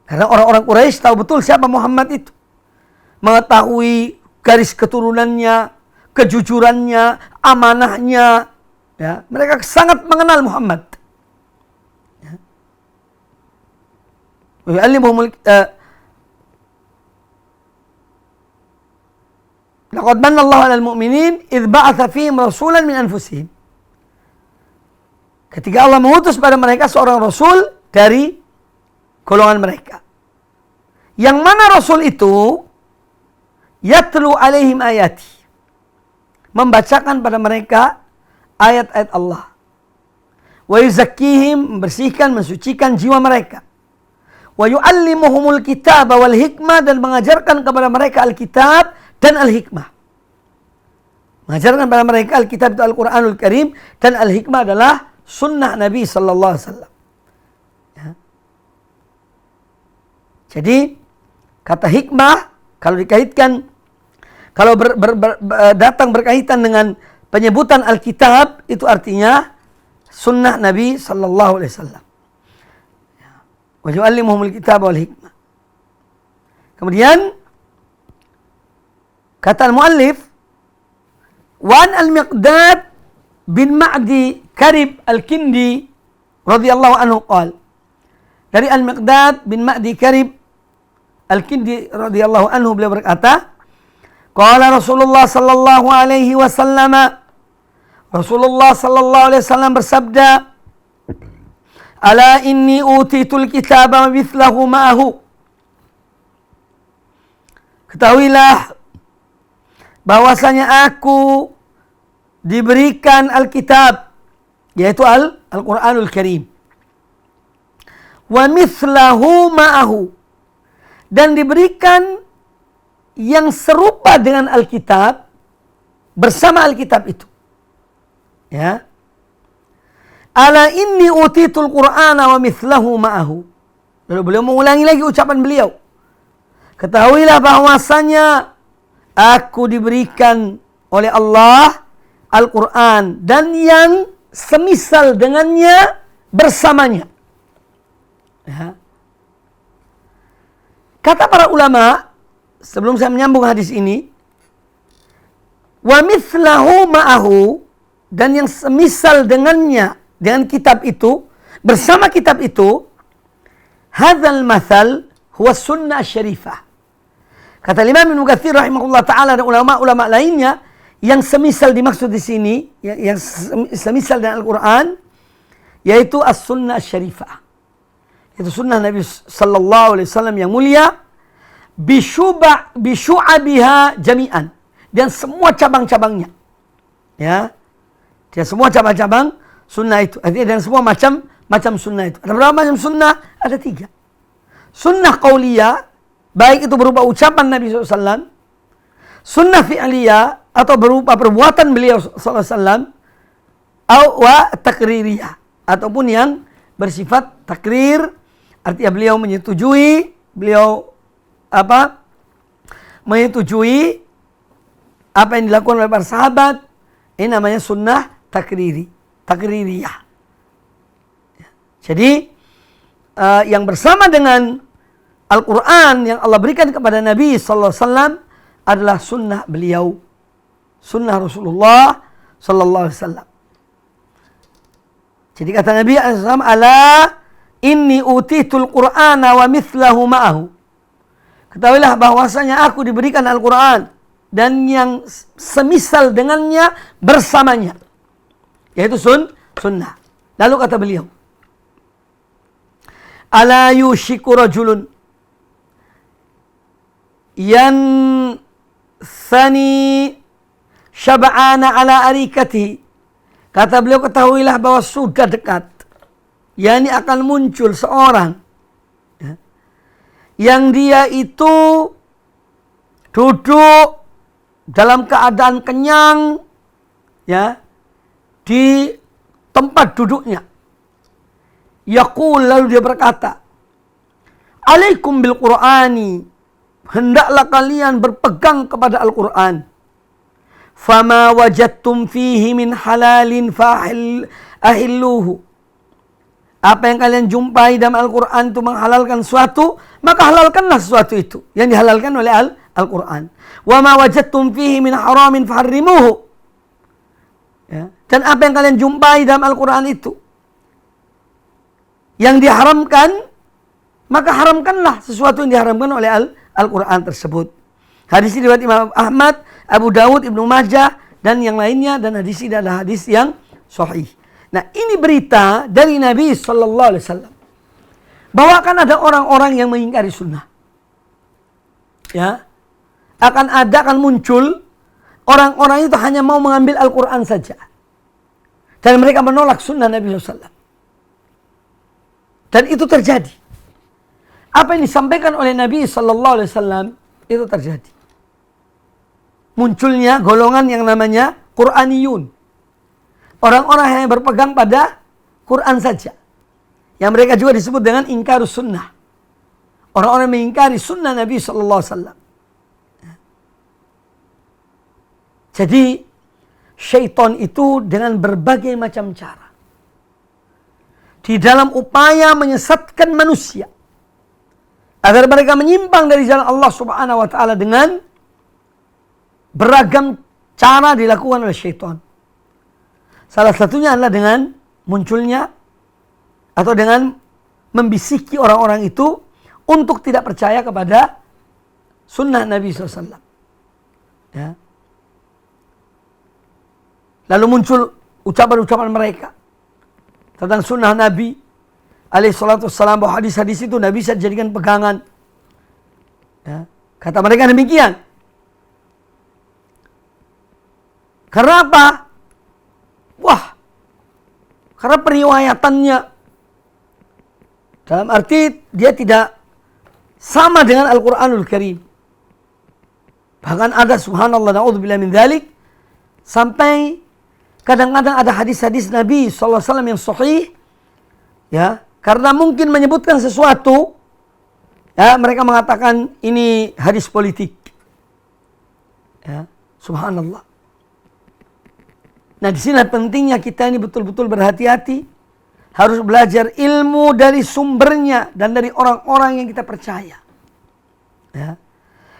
Karena orang-orang Quraisy tahu betul siapa Muhammad itu. Mengetahui garis keturunannya, kejujurannya, amanahnya. Ya. Mereka sangat mengenal Muhammad. Ya. Laqad manna Allahu 'alal mu'minin idh ba'atha fihim rasulan min anfusihim. Ketika Allah mengutus pada mereka seorang rasul dari golongan mereka. Yang mana rasul itu yatlu 'alaihim ayati. Membacakan pada mereka ayat-ayat Allah. Wa yuzakkihim, membersihkan, mensucikan jiwa mereka. Wa yu'allimuhumul kitaba wal hikmah, dan mengajarkan kepada mereka Alkitab dan Al-Hikmah. Mengajarkan kepada mereka Alkitab itu Al-Quranul Karim, dan Al-Hikmah adalah sunnah Nabi Sallallahu Alaihi Wasallam. Ya. Jadi kata hikmah kalau dikaitkan, kalau datang berkaitan dengan penyebutan Alkitab, itu artinya sunnah Nabi Sallallahu Alaihi Wasallam. Wa yu'allimuhumul kitab wal hikmah. Kemudian kata al-muallif, Wan al-Miqdad bin Ma'di Karib al-Kindi radhiyallahu anhu qala. Dari al-Miqdad bin Ma'di Karib al-Kindi radhiyallahu anhu, beliau berkata, qala Rasulullah sallallahu alaihi wasallam, Rasulullah sallallahu alaihi wasallam bersabda, ala inni utitul kitaba mithlahu ma'ahu. Ketahuilah bahwasanya aku diberikan Alkitab, yaitu Al-Quranul Karim. Wa mithlahu ma'ahu, dan diberikan yang serupa dengan Alkitab bersama Alkitab itu. Ya. Ala inni utitul Qur'ana wa mithlahu ma'ahu. Lalu beliau mengulangi lagi ucapan beliau. Ketahuilah bahwasanya aku diberikan oleh Allah Al-Quran dan yang semisal dengannya bersamanya. Ya. Kata para ulama, sebelum saya menyambung hadis ini, wa mithlahu ma'ahu, dan yang semisal dengannya, dengan kitab itu, bersama kitab itu, hadzal mathal huwa sunnah syarifah. Kata Imam Ibnu Katsir rahimahullah taala dan ulama-ulama lainnya, yang semisal dimaksud di sini, yang semisal dengan Al-Quran, yaitu as-sunnah syarifah. Itu sunnah Nabi sallallahu alaihi wasallam yang mulia, bisyu'abiha jami'an, dan semua cabang-cabangnya. Ya. Dan semua cabang-cabang sunnah itu. Artinya dan semua macam sunnah itu. Ada berapa macam sunnah? Ada 3. Sunnah qauliyah, baik itu berupa ucapan Nabi SAW. Sunnah fi'liyah, atau berupa perbuatan beliau SAW. Wa takririyah, ataupun yang bersifat takrir, artinya beliau menyetujui, menyetujui apa yang dilakukan oleh para sahabat. Ini namanya sunnah takririyah. Jadi yang bersama dengan Al-Quran yang Allah berikan kepada Nabi Sallallahu Alaihi Wasallam adalah sunnah beliau, sunnah Rasulullah Sallallahu Alaihi Wasallam. Jadi kata Nabi SAW, ala inni utitul Qur'ana wa mithlahu ma'ahu. Ketahuilah bahwasanya aku diberikan Al-Quran dan yang semisal dengannya bersamanya, yaitu sunnah. Lalu kata beliau, ala yushiku rajulun yan Sani syab'ana ala arikatihi. Kata beliau, ketahuilah bahwa sudah dekat. Yani akan muncul seorang yang dia itu duduk dalam keadaan kenyang di tempat duduknya. Yaqul, lalu dia berkata, alaikum bil Qur'ani, hendaklah kalian berpegang kepada Al-Quran. Fama wajadtum fihi min halalin ahilluhu. Apa yang kalian jumpai dalam Al-Quran itu menghalalkan sesuatu, maka halalkanlah sesuatu itu yang dihalalkan oleh Al-Quran. Wa ma wajadtum fihi min haramin faharrimuhu. Dan apa yang kalian jumpai dalam Al-Quran itu yang diharamkan, maka haramkanlah sesuatu yang diharamkan oleh Al-Quran tersebut. Hadis ini riwayat Imam Ahmad, Abu Dawud, Ibnu Majah, dan yang lainnya. Dan hadis ini adalah hadis yang sahih. Nah, ini berita dari Nabi SAW. Bahwa akan ada orang-orang yang mengingkari sunnah. Akan muncul orang-orang itu hanya mau mengambil Al-Quran saja. Dan mereka menolak sunnah Nabi SAW. Dan itu terjadi. Apa yang disampaikan oleh Nabi SAW itu terjadi. Munculnya golongan yang namanya Qur'aniyun. Orang-orang yang berpegang pada Quran saja. Yang mereka juga disebut dengan ingkarus sunnah. Orang-orang yang mengingkari sunnah Nabi SAW. Jadi syaitan itu dengan berbagai macam cara, di dalam upaya menyesatkan manusia agar mereka menyimpang dari jalan Allah Subhanahu wa taala dengan beragam cara dilakukan oleh syaitan. Salah satunya adalah dengan munculnya atau dengan membisiki orang-orang itu untuk tidak percaya kepada sunnah Nabi SAW. Lalu muncul ucapan-ucapan mereka tentang sunnah Nabi alaihissalam, bahwa hadis-hadis itu Nabi bisa dijadikan pegangan. Kata mereka demikian. Karena apa? Karena periwayatannya, dalam arti dia tidak sama dengan Al-Quranul Karim. Bahkan ada, subhanallah, na'udzubillah min dzalik, sampai kadang-kadang ada hadis-hadis Nabi SAW yang sahih, karena mungkin menyebutkan sesuatu, mereka mengatakan ini hadis politik. Subhanallah. Nah, di sini pentingnya kita ini betul-betul berhati-hati, harus belajar ilmu dari sumbernya dan dari orang-orang yang kita percaya.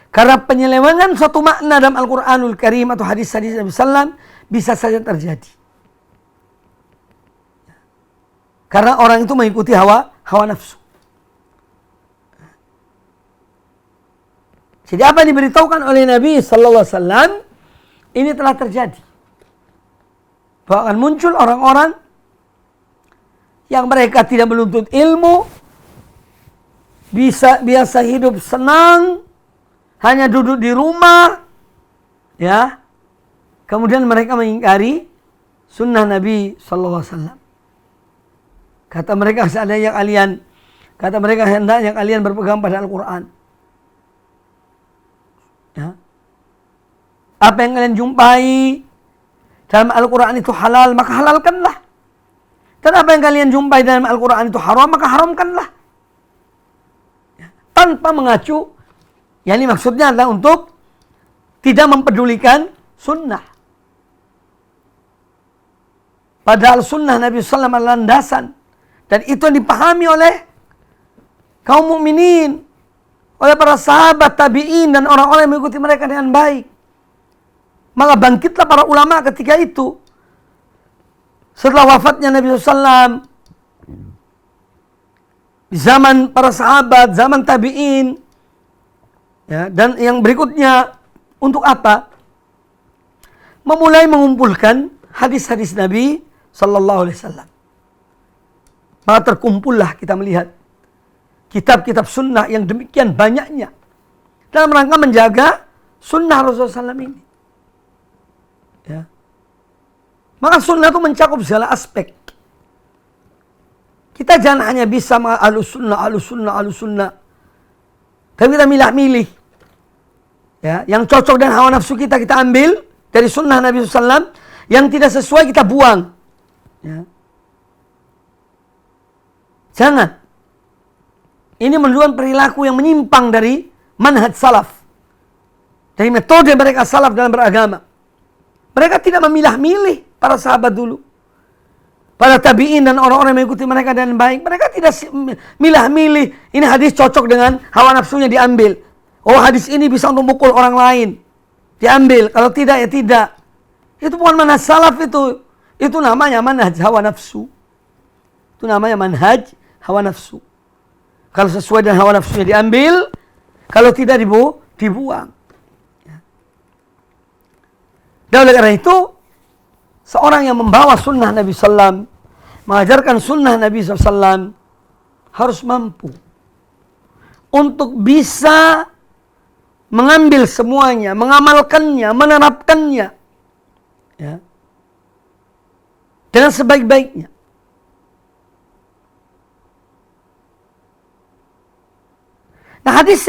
Karena penyelewengan suatu makna dalam Al-Quranul Karim atau hadis-hadis Nabi SAW bisa saja terjadi. Karena orang itu mengikuti hawa nafsu. Jadi apa yang diberitahukan oleh Nabi SAW ini telah terjadi. Bahwa akan muncul orang-orang yang mereka tidak menuntut ilmu, biasa hidup senang, hanya duduk di rumah, kemudian mereka mengingkari sunnah Nabi SAW. Kata mereka hendaknya kalian berpegang pada Al-Quran. Apa yang kalian jumpai dalam Al-Quran itu halal, maka halalkanlah. Dan apa yang kalian jumpai dalam Al-Quran itu haram, maka haramkanlah. Tanpa mengacu, ini maksudnya adalah untuk tidak mempedulikan sunnah. Padahal sunnah Nabi SAW adalah landasan. Dan itu yang dipahami oleh kaum mukminin, oleh para sahabat, tabi'in, dan orang-orang yang mengikuti mereka dengan baik. Maka bangkitlah para ulama ketika itu. Setelah wafatnya Nabi SAW, di zaman para sahabat, zaman tabi'in, dan yang berikutnya, untuk apa? Memulai mengumpulkan hadis-hadis Nabi SAW. Maka terkumpullah kita melihat kitab-kitab sunnah yang demikian banyaknya dalam rangka menjaga sunnah Rasulullah SAW ini. Ya. Maka sunnah itu mencakup segala aspek. Kita jangan hanya bisa ahlus sunnah. Tapi kita milah-milih. Ya, yang cocok dengan hawa nafsu kita ambil dari sunnah Nabi SAW. Yang tidak sesuai kita buang. Ya. Jangan. Ini menunjukkan perilaku yang menyimpang dari manhaj salaf. Dari metode mereka salaf dalam beragama. Mereka tidak memilah-milih para sahabat dulu. Para tabi'in dan orang-orang yang mengikuti mereka dengan baik. Mereka tidak milah-milih. Ini hadis cocok dengan hawa nafsunya diambil. Oh, hadis ini bisa untuk mukul orang lain. Diambil. Kalau tidak, ya tidak. Itu bukan manhaj salaf itu. Itu namanya manhaj hawa nafsu. Itu namanya manhaj hawa nafsu. Kalau sesuai dengan hawa nafsunya diambil. Kalau tidak dibuang. Dan oleh karena itu, seorang yang membawa sunnah Nabi SAW, mengajarkan sunnah Nabi SAW, harus mampu untuk bisa mengambil semuanya, mengamalkannya, menerapkannya, ya, dengan sebaik-baiknya. Nah, hadis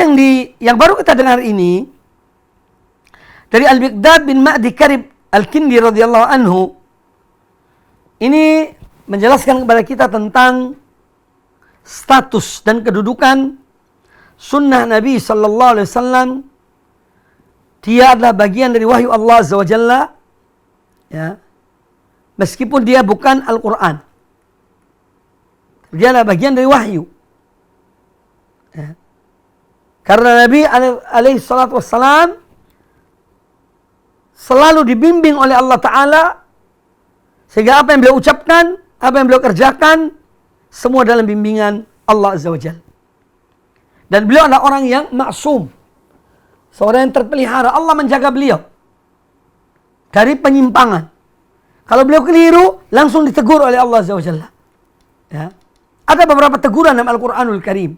yang baru kita dengar ini dari Al-Miqdad bin Ma'di Karib Al-Kindi radhiyallahu anhu, ini menjelaskan kepada kita tentang status dan kedudukan sunnah Nabi sallallahu alaihi wasallam. Dia adalah bagian dari wahyu Allah Azza wa Jalla, ya. Meskipun dia bukan Al-Qur'an. Dia adalah bagian dari wahyu. Ya. Karena Nabi alaihi salatu wassalam selalu dibimbing oleh Allah Ta'ala, sehingga apa yang beliau ucapkan, apa yang beliau kerjakan, semua dalam bimbingan Allah Azza wa Jalla. Dan beliau adalah orang yang maksum, seorang yang terpelihara. Allah menjaga beliau dari penyimpangan. Kalau beliau keliru, langsung ditegur oleh Allah Azza wa Jalla. Ya. Ada beberapa teguran dalam Al-Quranul Karim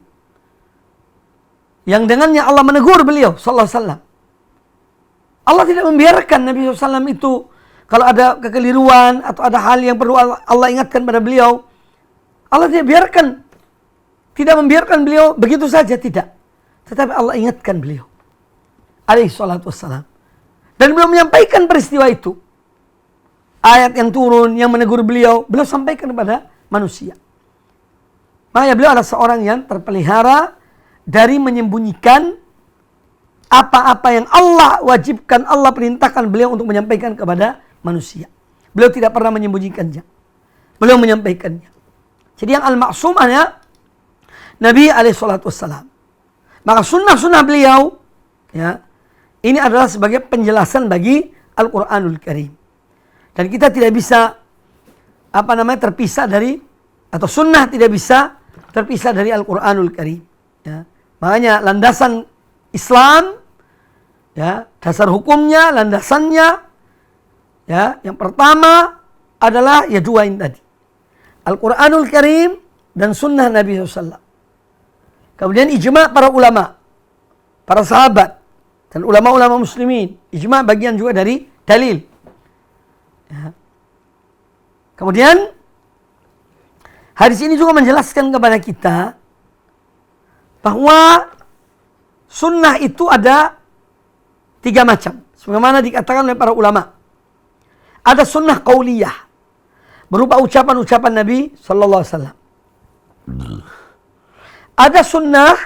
yang dengannya Allah menegur beliau sallallahu alaihi wasallam. Allah tidak membiarkan Nabi SAW itu kalau ada kekeliruan atau ada hal yang perlu Allah ingatkan pada beliau. Allah tidak membiarkan beliau begitu saja, tidak. Tetapi Allah ingatkan beliau alaihi salatu wassalam. Dan beliau menyampaikan peristiwa itu. Ayat yang turun, yang menegur beliau sampaikan kepada manusia. Makanya beliau adalah seorang yang terpelihara dari menyembunyikan apa-apa yang Allah wajibkan, Allah perintahkan beliau untuk menyampaikan kepada manusia. Beliau tidak pernah menyembunyikannya. Beliau menyampaikannya. Jadi yang al-maksum hanya Nabi alaihissalatu wassalam. Maka sunnah-sunnah beliau, ya, ini adalah sebagai penjelasan bagi Al-Quranul Karim. Dan kita tidak bisa terpisah dari, atau sunnah tidak bisa terpisah dari Al-Quranul Karim. Ya. Makanya landasan Islam, ya, dasar hukumnya, landasannya, ya, yang pertama adalah ya dua ini tadi, Al-Quranul Karim dan Sunnah Nabi SAW. Kemudian ijma' para ulama, para sahabat dan ulama-ulama muslimin. Ijma' bagian juga dari dalil. Ya. Kemudian hadis ini juga menjelaskan kepada kita bahwa sunnah itu ada 3 macam. Sebagaimana dikatakan oleh para ulama. Ada sunnah qauliyah, berupa ucapan-ucapan Nabi sallallahu alaihi wasallam. Ada sunnah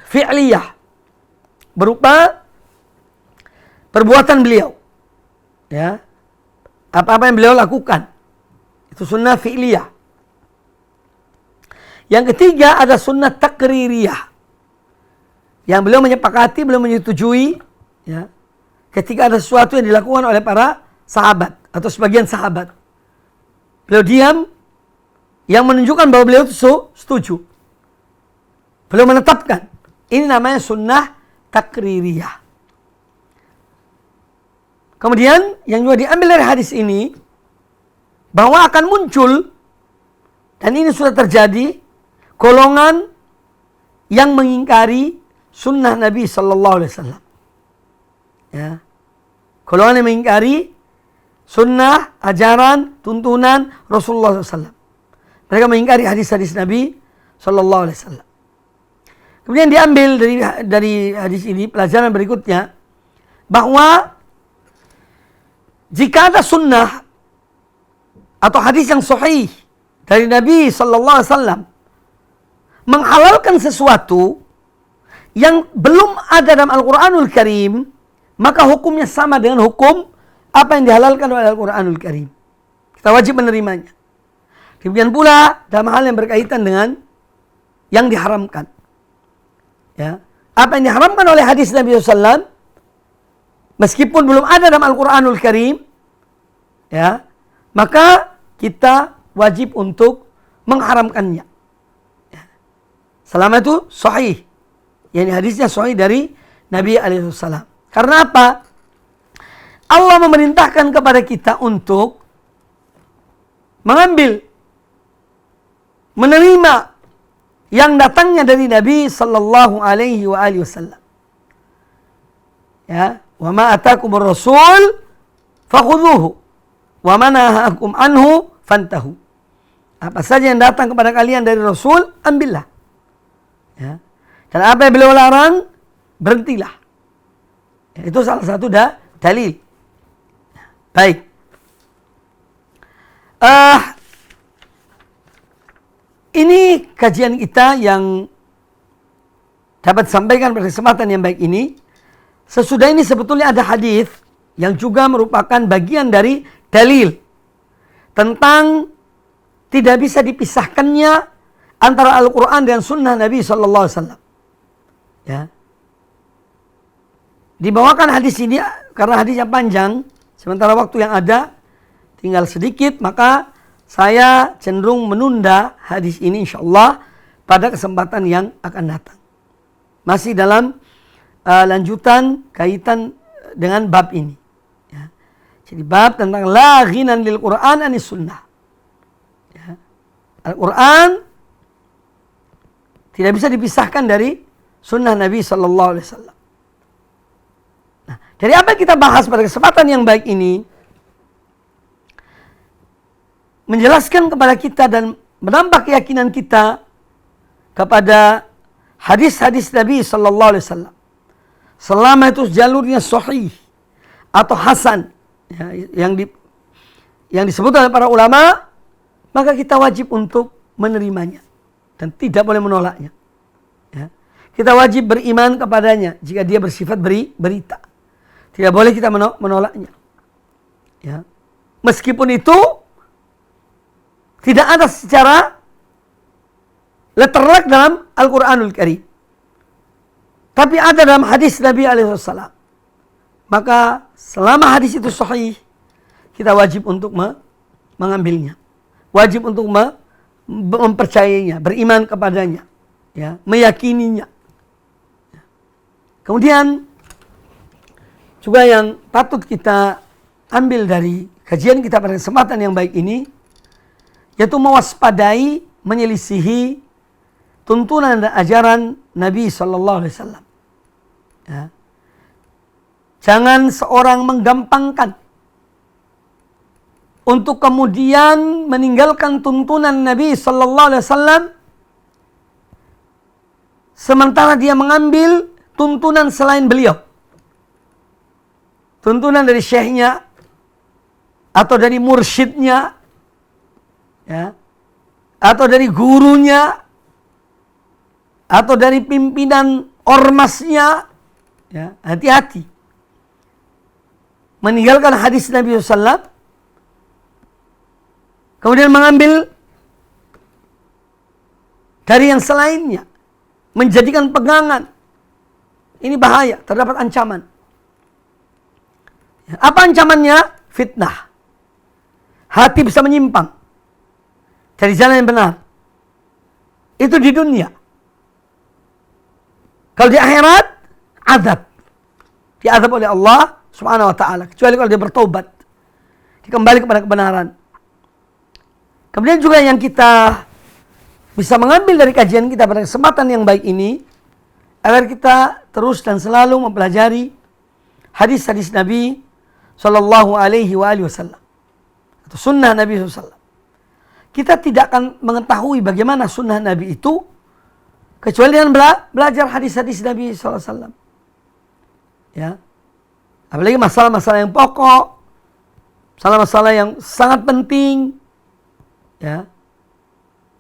fi'liyah, berupa perbuatan beliau. Ya. Apa-apa yang beliau lakukan. Itu sunnah fi'liyah. Yang ketiga ada sunnah takririyah, yang beliau menyepakati, beliau menyetujui, ya, ketika ada sesuatu yang dilakukan oleh para sahabat atau sebagian sahabat. Beliau diam, yang menunjukkan bahwa beliau itu setuju. Beliau menetapkan. Ini namanya sunnah takririyah. Kemudian yang juga diambil dari hadis ini, bahwa akan muncul, dan ini sudah terjadi, golongan yang mengingkari sunnah Nabi sallallahu alaihi wasallam. Ya. Golongan yang mengingkari sunnah, ajaran, tuntunan Rasulullah SAW. Mereka mengingkari hadis-hadis Nabi sallallahu alaihi wasallam. Kemudian diambil dari hadis ini pelajaran berikutnya bahwa jika ada sunnah atau hadis yang sahih dari Nabi sallallahu alaihi wasallam menghalalkan sesuatu yang belum ada dalam Al-Quranul Karim, maka hukumnya sama dengan hukum apa yang dihalalkan oleh Al-Quranul Karim. Kita wajib menerimanya. Demikian pula dalam hal yang berkaitan dengan yang diharamkan. Ya. Apa yang diharamkan oleh hadis Nabi SAW, meskipun belum ada dalam Al-Quranul Karim, ya, maka kita wajib untuk mengharamkannya. Ya. Selama itu sahih. Yani hadisnya sahih dari Nabi SAW. Karena apa? Allah memerintahkan kepada kita untuk mengambil, menerima yang datangnya dari Nabi sallallahu alaihi wasallam. Ya, wa ma atakumur rasul fakhudhuhu wa ma nahakum anhu fantahu. Apa saja yang datang kepada kalian dari Rasul, ambillah. Ya. Dan apa yang beliau larang, berhentilah. Ya, itu salah satu dalil. Baik. Ini kajian kita yang dapat disampaikan pada kesempatan yang baik ini. Sesudah ini sebetulnya ada hadis yang juga merupakan bagian dari dalil tentang tidak bisa dipisahkannya antara Al-Quran dan Sunnah Nabi Sallallahu Alaihi Wasallam. Ya. Dibawakan hadis ini karena hadisnya panjang, sementara waktu yang ada tinggal sedikit, maka saya cenderung menunda hadis ini insyaallah pada kesempatan yang akan datang. Masih dalam lanjutan kaitan dengan bab ini. Ya. Jadi bab tentang la ghinan lil Quran anis sunnah. Ya. Al-Quran tidak bisa dipisahkan dari sunnah Nabi Sallallahu Alaihi Wasallam. Nah, dari apa yang kita bahas pada kesempatan yang baik ini, menjelaskan kepada kita dan menambah keyakinan kita kepada hadis-hadis Nabi Sallallahu Alaihi Wasallam. Selama itu jalurnya sahih atau hasan, ya, yang disebut oleh para ulama, maka kita wajib untuk menerimanya dan tidak boleh menolaknya. Ya. Kita wajib beriman kepadanya jika dia bersifat berita. Tidak boleh kita menolaknya. Ya. Meskipun itu tidak ada secara letterlek dalam Al-Quranul Karim, tapi ada dalam hadis Nabi SAW. Maka selama hadis itu sahih, kita wajib untuk mengambilnya. Wajib untuk mempercayainya, beriman kepadanya, ya, meyakininya. Kemudian juga yang patut kita ambil dari kajian kita pada kesempatan yang baik ini, yaitu mewaspadai, menyelisihi tuntunan dan ajaran Nabi Sallallahu Alaihi Wasallam. Ya. Jangan seorang menggampangkan untuk kemudian meninggalkan tuntunan Nabi Sallallahu Alaihi Wasallam, sementara dia mengambil tuntunan selain beliau, tuntunan dari syekhnya atau dari mursyidnya, ya, atau dari gurunya, atau dari pimpinan ormasnya. Ya, hati-hati meninggalkan hadis Nabi SAW, kemudian mengambil dari yang selainnya, menjadikan pegangan. Ini bahaya, terdapat ancaman. Apa ancamannya? Fitnah. Hati bisa menyimpang dari jalan yang benar. Itu di dunia. Kalau di akhirat, azab. Diazab oleh Allah Subhanahu wa ta'ala. Kecuali kalau dia bertobat, dikembali kepada kebenaran. Kemudian juga yang kita bisa mengambil dari kajian kita pada kesempatan yang baik ini, agar kita terus dan selalu mempelajari hadis-hadis Nabi Sallallahu Alaihi Wasallam atau sunnah Nabi SAW. Kita tidak akan mengetahui bagaimana sunnah Nabi itu kecuali dengan belajar hadis-hadis Nabi SAW. Ya, apalagi masalah-masalah yang pokok, masalah-masalah yang sangat penting. Ya,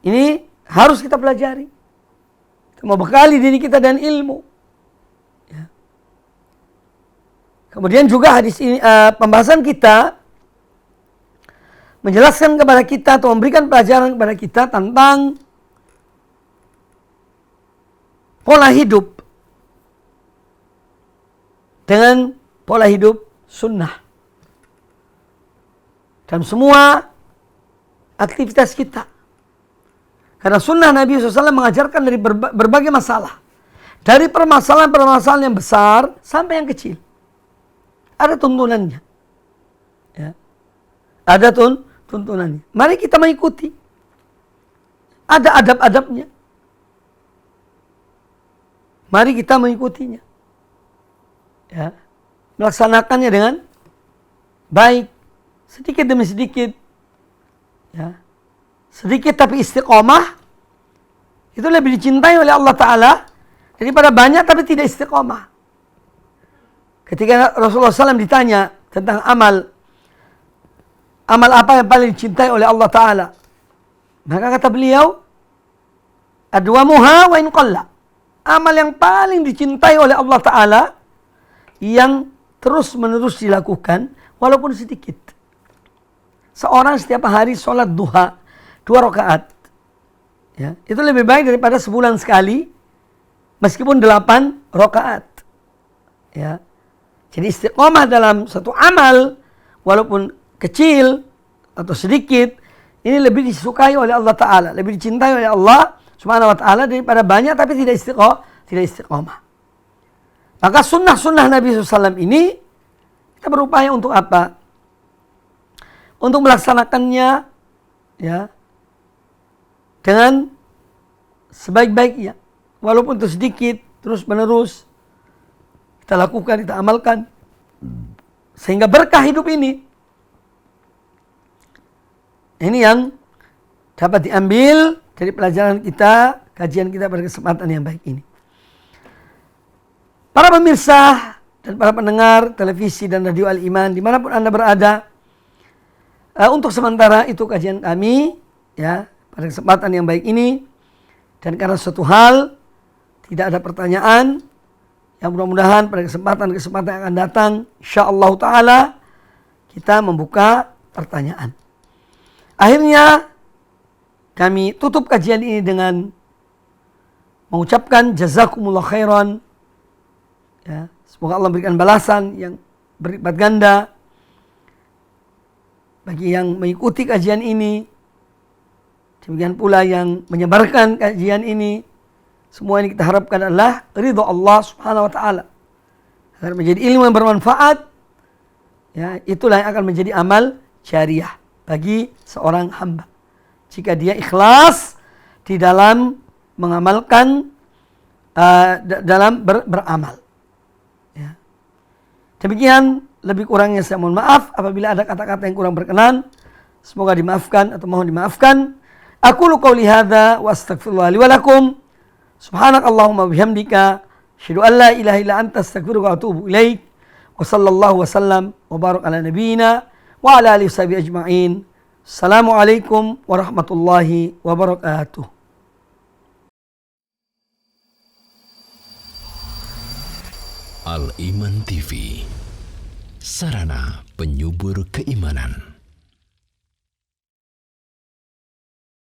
ini harus kita pelajari. Kita membekali diri kita dengan ilmu. Ya. Kemudian juga hadis ini, pembahasan kita menjelaskan kepada kita atau memberikan pelajaran kepada kita tentang pola hidup dengan pola hidup sunnah dan semua aktivitas kita. Karena sunnah Nabi SAW mengajarkan dari berbagai masalah. Dari permasalahan-permasalahan yang besar sampai yang kecil. Ada tuntunannya. Ya. Ada tuntunannya. Mari kita mengikuti. Ada adab-adabnya. Mari kita mengikutinya. Ya. Melaksanakannya dengan baik. Sedikit demi sedikit. Ya. Sedikit tapi istiqomah. Itu lebih dicintai oleh Allah Ta'ala daripada banyak tapi tidak istiqomah. Ketika Rasulullah SAW ditanya tentang amal apa yang paling dicintai oleh Allah Ta'ala, maka kata beliau, adwamuha wa in qalla. Amal yang paling dicintai oleh Allah Ta'ala yang terus menerus dilakukan walaupun sedikit. Seorang setiap hari sholat duha 2 rakaat. Ya, itu lebih baik daripada sebulan sekali meskipun 8 rakaat. Ya. Jadi istiqomah dalam satu amal walaupun kecil atau sedikit ini lebih disukai oleh Allah Ta'ala, lebih dicintai oleh Allah Subhanahu wa Ta'ala daripada banyak tapi tidak istiqomah. Maka sunnah-sunnah Nabi SAW ini kita berupaya untuk apa? Untuk melaksanakannya ya dengan sebaik-baiknya. Walaupun itu sedikit, terus menerus kita lakukan, kita amalkan. Sehingga berkah hidup ini. Ini yang dapat diambil dari pelajaran kita, kajian kita pada kesempatan yang baik ini. Para pemirsa dan para pendengar televisi dan radio Al-Iman dimanapun Anda berada, untuk sementara itu kajian kami ya pada kesempatan yang baik ini, dan karena suatu hal tidak ada pertanyaan, yang mudah-mudahan pada kesempatan yang akan datang insyaallah ta'ala kita membuka pertanyaan. Akhirnya kami tutup kajian ini dengan mengucapkan jazakumullah khairan. Ya, semoga Allah berikan balasan yang berlipat ganda bagi yang mengikuti kajian ini. Demikian pula yang menyebarkan kajian ini. Semua ini kita harapkan adalah ridha Allah Subhanahu wa taala. Agar menjadi ilmu yang bermanfaat. Ya, itulah yang akan menjadi amal jariah bagi seorang hamba. Jika dia ikhlas di dalam mengamalkan, dalam beramal. Ya. Demikian, lebih kurangnya saya mohon maaf apabila ada kata-kata yang kurang berkenan. Semoga dimaafkan atau mohon dimaafkan. Aqulu qouli hadza wa astaghfirullah li wa lakum. Subhanakallahumma bihamdika asyhadu an la ilaha illa anta astaghfiruka wa atubu ilaik. Wa sallallahu wasallam wa barak ala nabiyyina wa ala alihi washabihi ajma'in. Assalamualaikum warahmatullahi wabarakatuh. Al-Iman TV, sarana penyubur keimanan.